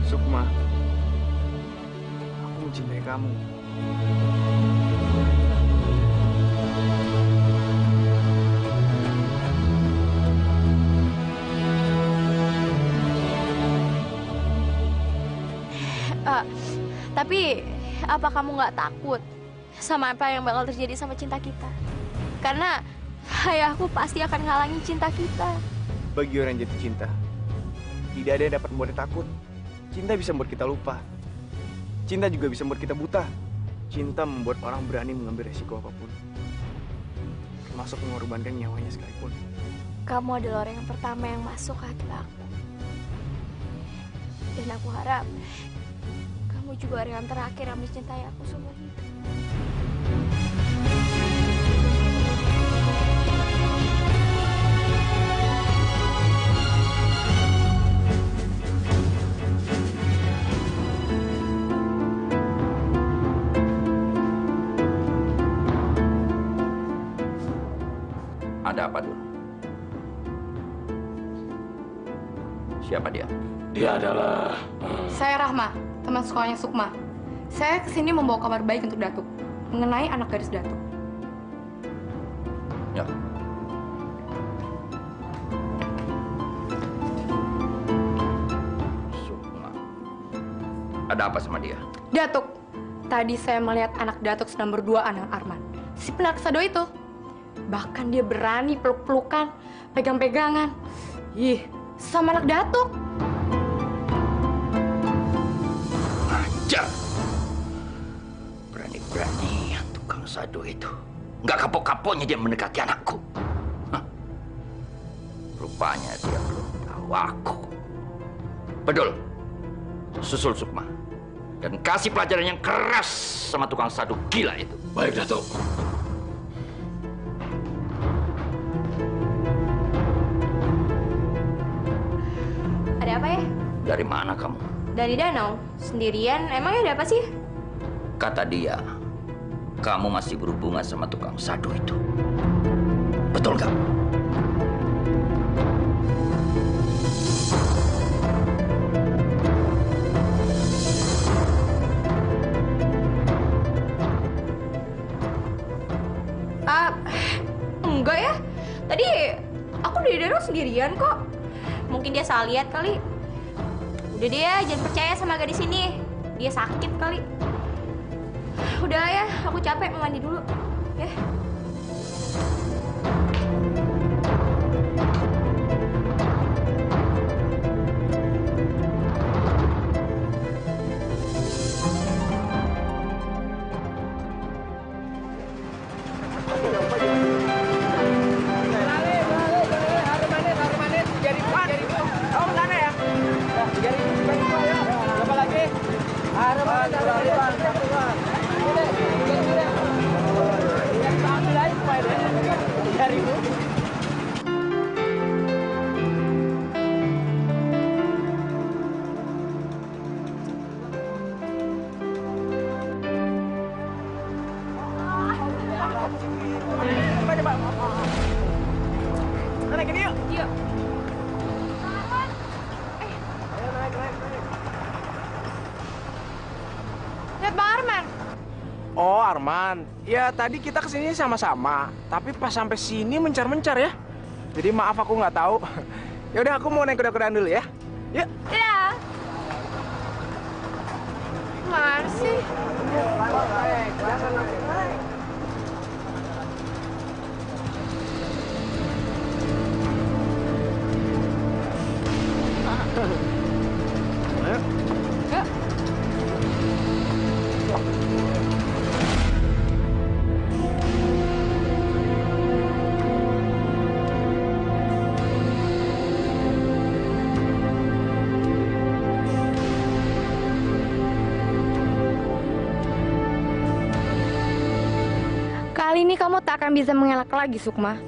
Sukma, aku mencintai kamu. Tapi apa kamu nggak takut sama apa yang bakal terjadi sama cinta kita? Karena ayahku pasti akan ngalangin cinta kita. Bagi orang yang jatuh cinta, tidak ada yang dapat membuat takut. Cinta bisa membuat kita lupa. Cinta juga bisa membuat kita buta. Cinta membuat orang berani mengambil resiko apapun, termasuk mengorbankan nyawanya sekalipun. kamu adalah orang yang pertama yang masuk ke hati aku. Dan aku harap kamu juga orang yang terakhir yang mencintai aku seumur hidup. Ada apa dulu? Siapa dia? Dia adalah... Saya Rahma, teman sekolahnya Sukma. Saya kesini membawa kabar baik untuk Datuk mengenai anak gadis Datuk. Ya. Sukma. Ada apa sama dia? Datuk, tadi saya melihat anak Datuk sedang berduaan dengan Arman, si penaksado itu. Bahkan dia berani peluk-pelukan, pegang-pegangan. Ih, sama anak Datuk. Ajar. Berani-berani tukang sado itu. Nggak kapok-kapoknya dia mendekati anakku. Hah. Rupanya dia belum tahu aku. Bedul, susul Sukma. Dan kasih pelajaran yang keras sama tukang sado gila itu. Baik, Datuk. Ada apa ya? Dari mana kamu? Dari danau. Sendirian, emangnya ada apa sih? Kata dia, kamu masih berhubungan sama tukang sado itu. Betul nggak? Enggak ya. Tadi aku di danau sendirian kok. Mungkin dia salah lihat kali. Udah deh ya, jangan percaya sama gadis ini. Dia sakit kali. Udah ya, aku capek, mau mandi dulu. Ya. Oh, Arman. Ya, tadi kita kesini sama-sama. Tapi pas sampai sini mencar-mencar ya. Jadi maaf aku nggak tahu. Ya udah, aku mau naik kuda-kudaan dulu ya. Yuk. Iya. Mana sih? Kali ini kamu tak akan bisa mengelak lagi, Sukma.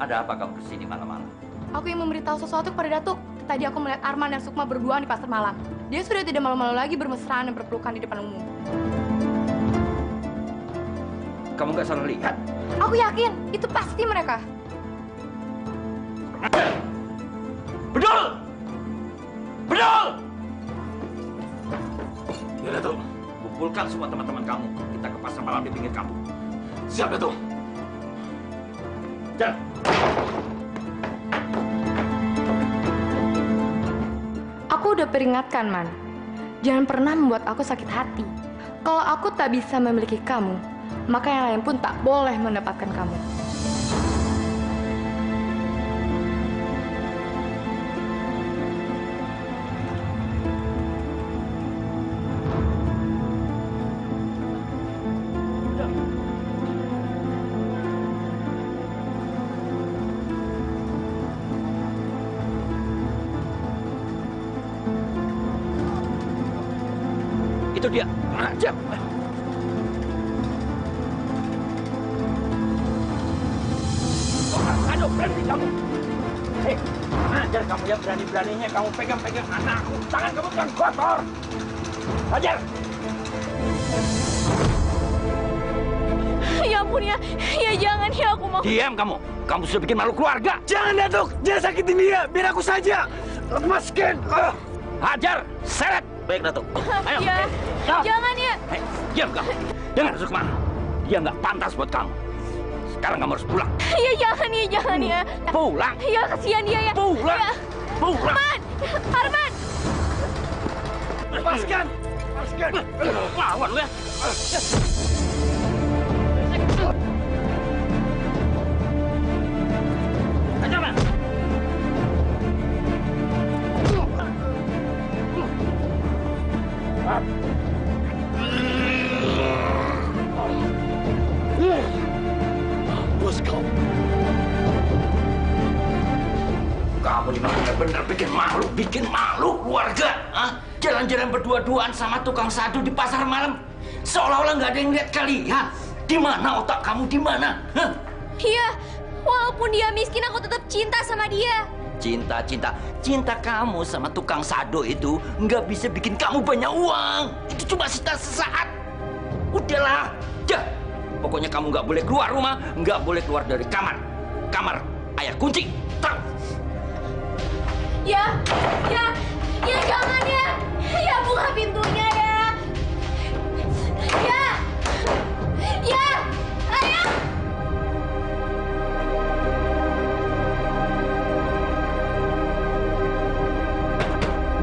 Ada apa kamu kesini malam-malam? Aku yang memberitahu sesuatu kepada Datuk. Tadi aku melihat Arman dan Sukma berduaan di pasar malam. Dia sudah tidak malu-malu lagi bermesraan dan berpelukan di depan umum. Kamu nggak salah lihat? Aku yakin, itu pasti mereka. Bedul! Bedul! Ya, Datuk. Pukul kumpulkan semua teman-teman kamu. Kita ke pasar malam di pinggir kampung. Siap itu. Jalan. Aku udah peringatkan, Man. Jangan pernah membuat aku sakit hati. Kalau aku tak bisa memiliki kamu, maka yang lain pun tak boleh mendapatkan kamu. Itu dia. Ajar. Aduh, berani kamu. Hei, ajar kamu ya, berani-beraninya kamu pegang-pegang anakku. Tangan kamu kan kotor. Ajar. Ya ampun ya. Ya jangan ya, aku mau. Diam kamu. Kamu sudah bikin malu keluarga. Jangan, Datuk. Jangan sakitin dia. Biar aku saja. Lepaskan. Hajar. Seret. Baik, Datuk. Ayo. Ya. Jangan ya. Hei, diam kamu. Dengar, Sukma. Dia nggak pantas buat kamu. Sekarang kamu harus pulang. Ya jangan ya, jangan ya. Pulang. Ya kasihan dia ya. Pulang. Ya. Pulang. Arman. Arman. Lepaskan. Lepaskan. Lawan lu ya. Ajar, Man. Bos kau. Kamu ini benar-benar bikin malu keluarga. Hah? Jalan-jalan berdua-duaan sama tukang sadu di pasar malam. Seolah-olah nggak ada yang lihat kalian. Di mana otak kamu, di mana? Hah? Iya. Walaupun dia miskin, aku tetap cinta sama dia. Cinta kamu sama tukang sado itu nggak bisa bikin kamu banyak uang. Itu cuma cinta sesaat. Udahlah, pokoknya kamu nggak boleh keluar rumah, nggak boleh keluar dari kamar. Kamar ayah kunci, tahu? Ya jangan ya. Ya buka pintunya ya. Ya, ayah.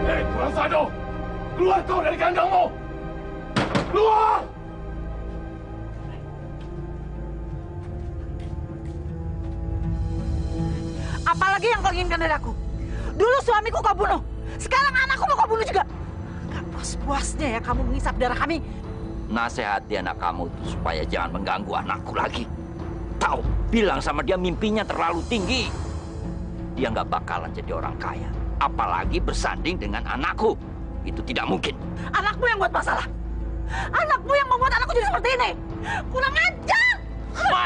Hei, tukang sado! Keluar kau dari kandangmu! Keluar! Apalagi yang kau inginkan dari aku? Dulu suamiku kau bunuh. Sekarang anakku mau kau bunuh juga. Gak puas-puasnya ya kamu mengisap darah kami. Nasihati anak kamu itu supaya jangan mengganggu anakku lagi. Tahu, bilang sama dia mimpinya terlalu tinggi. Dia nggak bakalan jadi orang kaya. Apalagi bersanding dengan anakku. Itu tidak mungkin. Anakmu yang buat masalah. Anakmu yang membuat anakku jadi seperti ini. Kurang ajar. Ma!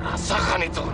Rasakan itu.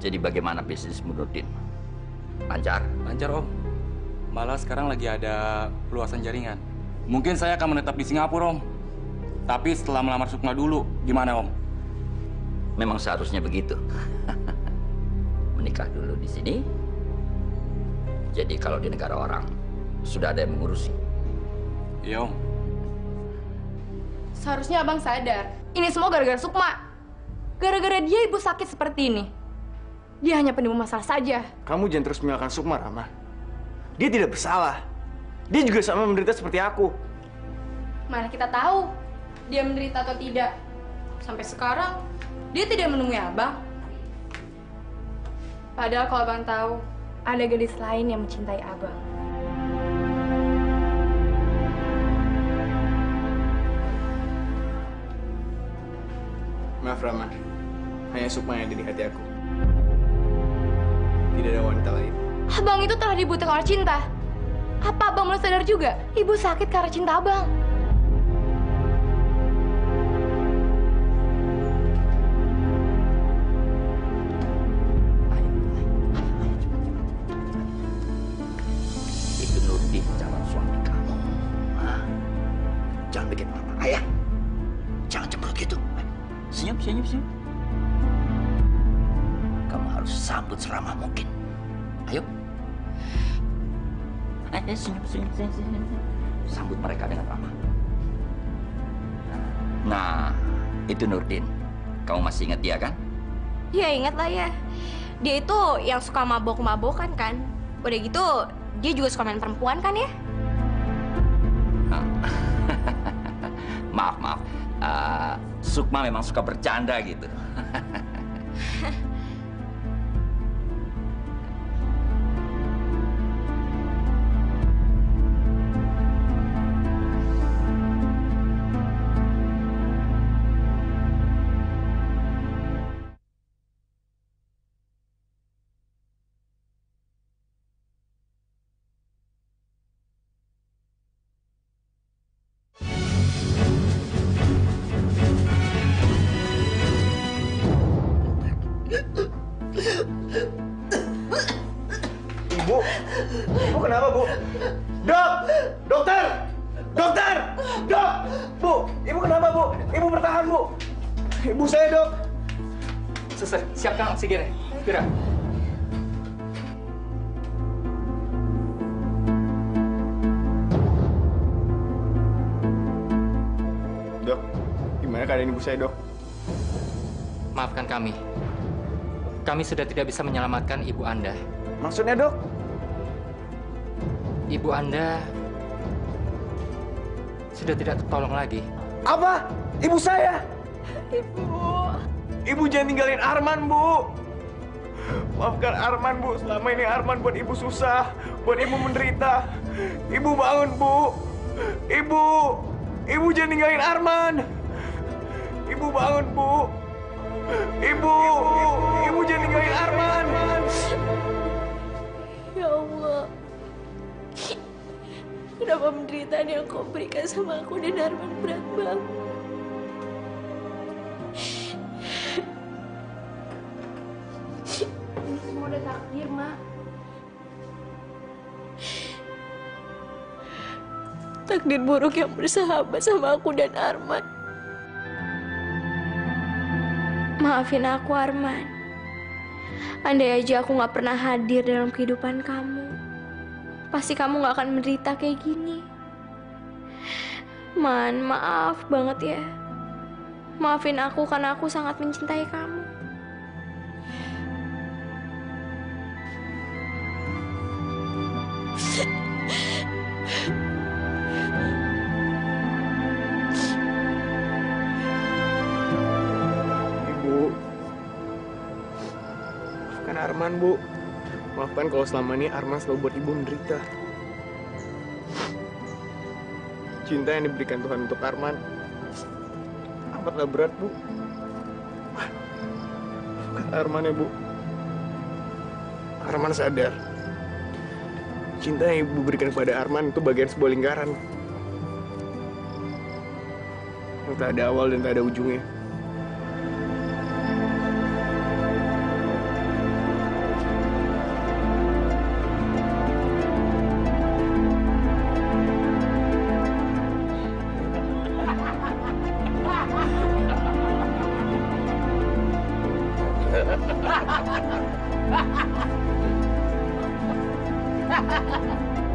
Jadi bagaimana bisnismu, Nurdin? Lancar? Lancar, Om. Malah sekarang lagi ada peluasan jaringan. Mungkin saya akan menetap di Singapura, Om. Tapi setelah melamar Sukma dulu, gimana, Om? Memang seharusnya begitu. Menikah dulu di sini. Jadi kalau di negara orang, sudah ada yang mengurusi. Iya, Om. Seharusnya abang sadar. Ini semua gara-gara Sukma. Gara-gara dia ibu sakit seperti ini. Dia hanya penimbun masalah saja. Kamu jangan terus menyalahkan Sukma, Rama. Dia tidak bersalah. Dia juga sama menderita seperti aku. Mana kita tahu dia menderita atau tidak. Sampai sekarang, dia tidak menemui abang. Padahal kalau abang tahu, ada gadis lain yang mencintai abang. Maaf, Rama. Hanya Sukma yang ada di hati aku. Tidak ada wanita lain. Abang itu telah dibutakan oleh cinta. Apa abang belum sadar juga? Ibu sakit karena cinta abang. Itu Nurdin calon suami kamu. Jangan bikin mama. Ayah, jangan cemberut gitu. Senyum, senyum, senyum. Kamu harus sambut seramah mungkin. Ayo. Ayo, senyum, senyum, senyum, senyum. Sambut mereka dengan ramah. Nah, itu Nurdin. Kamu masih ingat dia kan? Ya ingat lah ya. Dia itu yang suka mabok-mabokan kan. Udah gitu, dia juga suka main perempuan kan ya? Maaf, maaf. Sukma memang suka bercanda gitu. Ibu kenapa, Bu? Dok! Dokter! Dokter! Dok! Bu! Ibu kenapa, Bu? Ibu bertahan, Bu! Ibu saya, Dok! Suster, siapkan oksigennya. Segera. Dok, gimana keadaan ibu saya, Dok? Maafkan kami. Kami sudah tidak bisa menyelamatkan ibu Anda. Maksudnya, Dok? Ibu Anda sudah tidak tertolong lagi. Apa? Ibu saya? Ibu jangan tinggalin Arman, Bu. Maafkan Arman, Bu. Selama ini Arman buat ibu susah, buat ibu menderita. Ibu bangun, Bu. Ibu jangan tinggalin Arman. Ibu bangun, Bu. Ibu jangan tinggalin Arman. Ya Allah, kenapa penderitaan yang kau berikan sama aku dan Arman berat banget? Ini semua udah takdir, Mak. Takdir buruk yang bersahabat sama aku dan Arman. Maafin aku, Arman. Andai aja aku gak pernah hadir dalam kehidupan kamu, pasti kamu gak akan menderita kayak gini. Man, maaf banget ya. Maafin aku karena aku sangat mencintai kamu. Maafkan Arman, Bu. Maafkan kalau selama ini Arman selalu buat ibu menderita. Cinta yang diberikan Tuhan untuk Arman amatlah berat, Bu. Maafkan Arman ya, Bu. Arman sadar cinta yang ibu berikan kepada Arman itu bagian sebuah lingkaran yang tak ada awal dan tak ada ujungnya.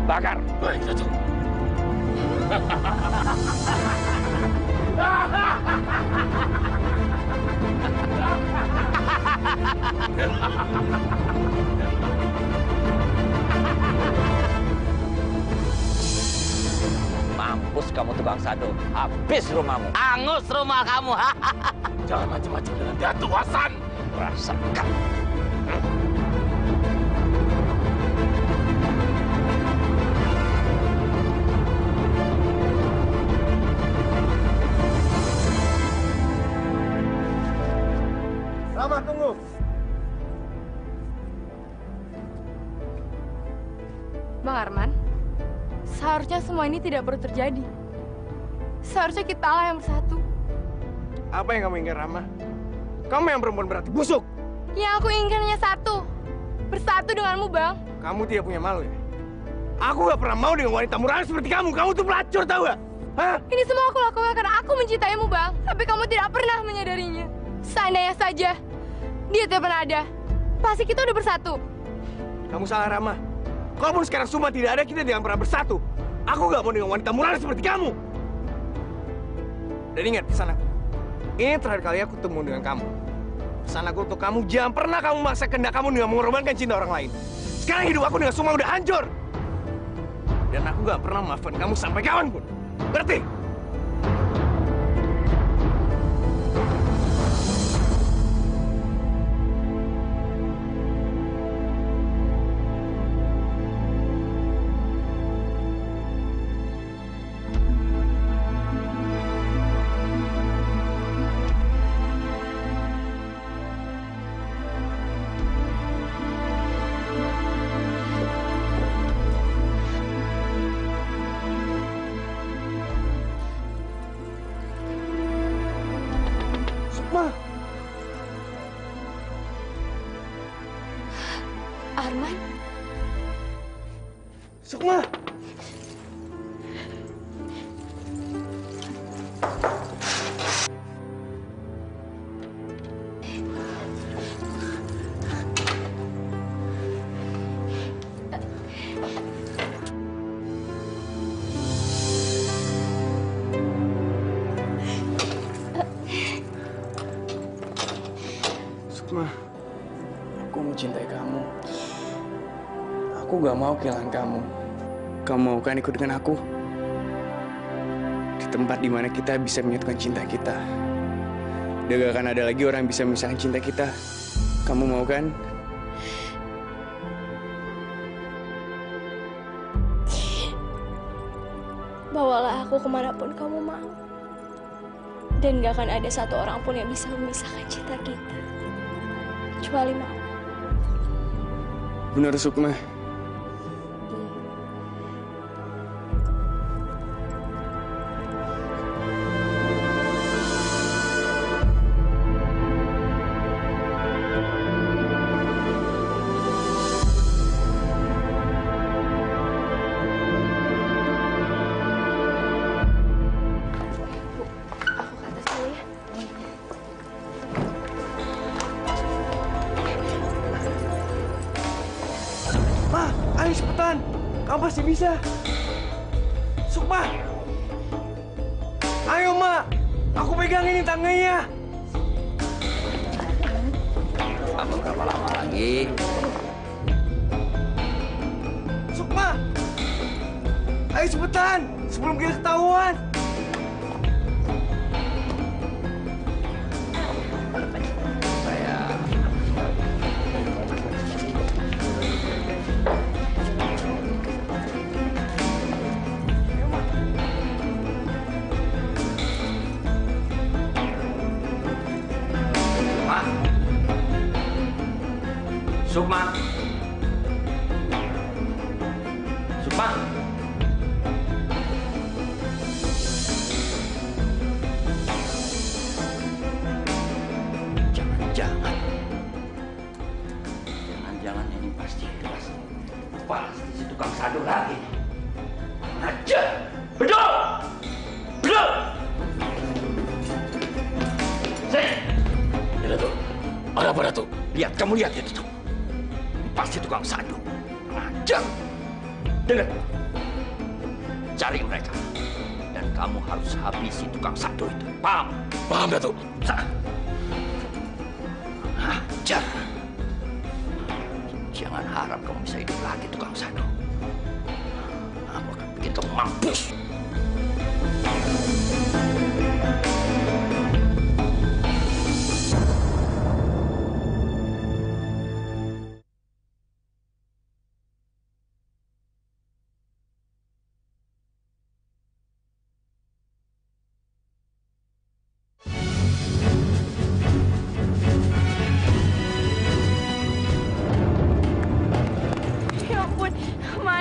Bakar. Baik, Datuk. Mampus kamu tukang sado, habis rumahmu, angus rumah kamu. Jangan macam-macam dengan Datuk Hasan. Rasakan. Rama, tunggu. Bang Arman, seharusnya semua ini tidak perlu terjadi. Seharusnya kita lah yang bersatu. Apa yang kamu inginkan, Rama? Kamu yang perempuan berarti busuk. Yang aku inginkan hanya satu. Bersatu denganmu, Bang. Kamu tidak punya malu ya? Aku gak pernah mau dengan wanita murahan seperti kamu. Kamu tuh pelacur, tahu gak? Hah? Ini semua aku lakukan karena aku mencintaimu, Bang. Tapi kamu tidak pernah menyadarinya. Seandainya saja dia tidak pernah ada, pasti kita udah bersatu. Kamu salah, Rama. Kalaupun sekarang semua tidak ada, kita tidak pernah bersatu. Aku gak mau dengan wanita murahan seperti kamu. Dan ingat pesan aku. Ini terakhir kali aku ketemu dengan kamu. Pesan aku untuk kamu, jangan pernah kamu memaksa kehendak kamu dengan mengorbankan cinta orang lain. Sekarang hidup aku dengan Sukma udah hancur. Dan aku gak pernah memaafkan kamu sampai kapanpun. Ngerti? Arman? Sukma! Sukma, aku mencintai kamu. Aku gak mau kehilangan kamu. Kamu mau kan ikut dengan aku? Di tempat dimana kita bisa menyatukan cinta kita. Udah gak akan ada lagi orang yang bisa memisahkan cinta kita. Kamu mau kan? Bawalah aku kemanapun kamu mau. Dan gak akan ada satu orang pun yang bisa memisahkan cinta kita. Kecuali mau. Benar, Sukma. Ayo cepetan, kamu pasti bisa. Sukma, ayo Mak, aku pegang ini tangganya. Apa berapa lama lagi? Sukma, ayo cepetan, sebelum kita ketahuan. Sukma. Sukma. Jangan-jangan ini pasti kelas. Pasti si tukang sadu lagi. Aja. Betul. Betul. Ya, Datuk. Ada apa, Datuk? Lihat, kamu lihat ya itu. Pasti tukang sadu. Ajar. Dengar. Cari mereka. Dan kamu harus habisi tukang sadu itu. Paham? Paham, Datuk. Ajar. Jangan harap kamu bisa hidup lagi, tukang Sado. Aku akan bikin kamu mampus.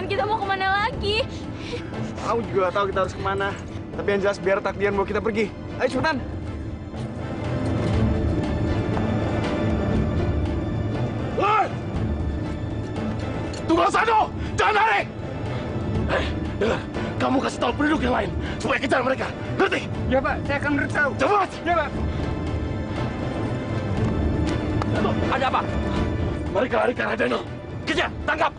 Kita mau kemana lagi? Aku juga tahu kita harus kemana. Tapi yang jelas biar takdiran bawa kita pergi. Ayo cepetan. Woi! Tukang Sado! Jangan lari! Dengar, kamu kasih tahu penduduk yang lain supaya kejar mereka. Ngerti? Ya, Pak. Saya akan beritahu. Cepat! Ya, Pak. Ada apa? Mereka lari ke arah danau. Kejar! Tangkap!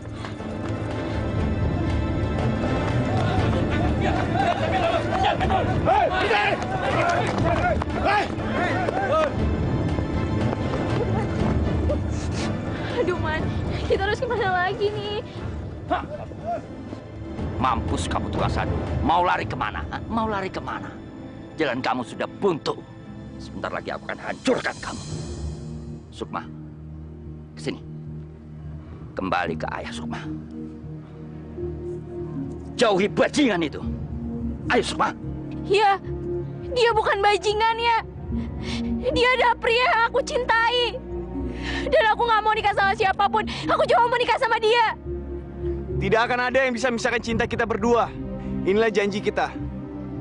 Aduh, Man. Kita harus kemana lagi nih? Mampus kamu, tukang Sado. Mau lari kemana? Mau lari kemana? Jalan kamu sudah buntu. Sebentar lagi aku akan hancurkan kamu. Sukma, kesini. Kembali ke ayah Sukma. Jauhi bajingan itu. Ayo, Sukma. Ya, dia bukan bajingan ya. Dia adalah pria yang aku cintai. Dan aku nggak mau nikah sama siapapun. Aku cuma mau nikah sama dia. Tidak akan ada yang bisa memisahkan cinta kita berdua. Inilah janji kita.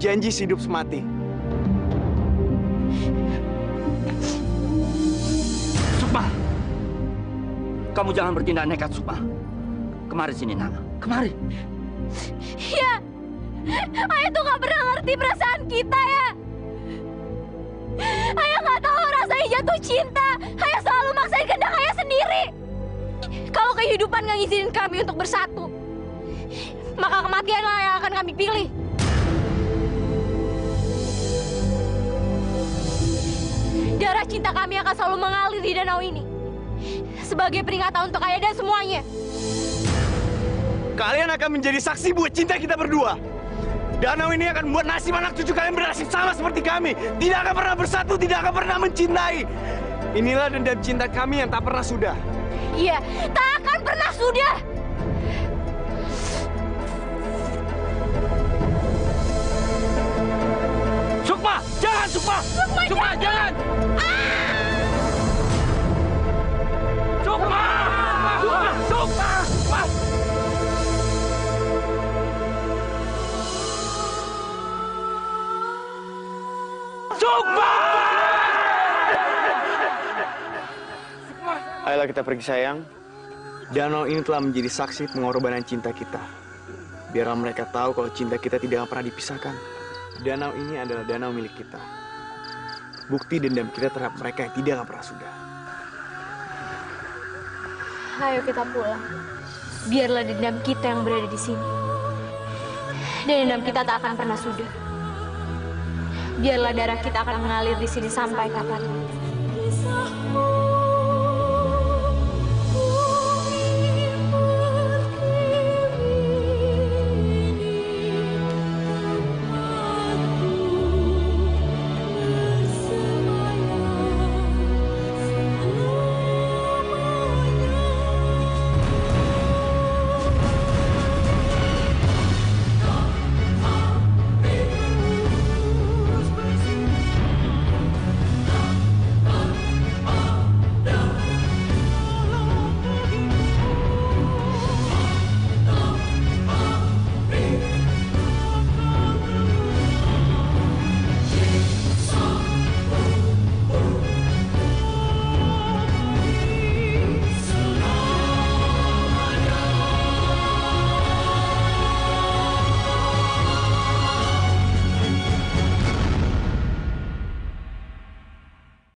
Janji sehidup semati. Sukma, kamu jangan bertindak nekat, Sukma. Kemari sini, nak. Kemari. Ya, Ayah tuh nggak pernah ngerti perasaan kita ya. Ayah nggak tahu rasanya jatuh cinta. Ayah selalu maksain kehendak Ayah sendiri. Kalau kehidupan nggak ngizinin kami untuk bersatu, maka kematianlah yang akan kami pilih. Darah cinta kami akan selalu mengalir di danau ini. Sebagai peringatan untuk Ayah dan semuanya. Kalian akan menjadi saksi buat cinta kita berdua. Danau ini akan membuat nasib anak cucu kalian bernasib sama seperti kami. Tidak akan pernah bersatu, tidak akan pernah mencintai. Inilah dendam cinta kami yang tak pernah sudah. Iya, tak akan pernah sudah. Sukma, jangan, Sukma. Sukma, jangan. Sukma! Sukma! Sukma! Sukma! Sukma! Ayolah kita pergi sayang. Danau ini telah menjadi saksi pengorbanan cinta kita. Biarlah mereka tahu kalau cinta kita tidak akan pernah dipisahkan. Danau ini adalah danau milik kita. Bukti dendam kita terhadap mereka yang tidak akan pernah sudah. Ayo kita pulang. Biarlah dendam kita yang berada di sini. Dan dendam kita tak akan pernah sudah. Biarlah darah kita akan mengalir di sini sampai kapanpun.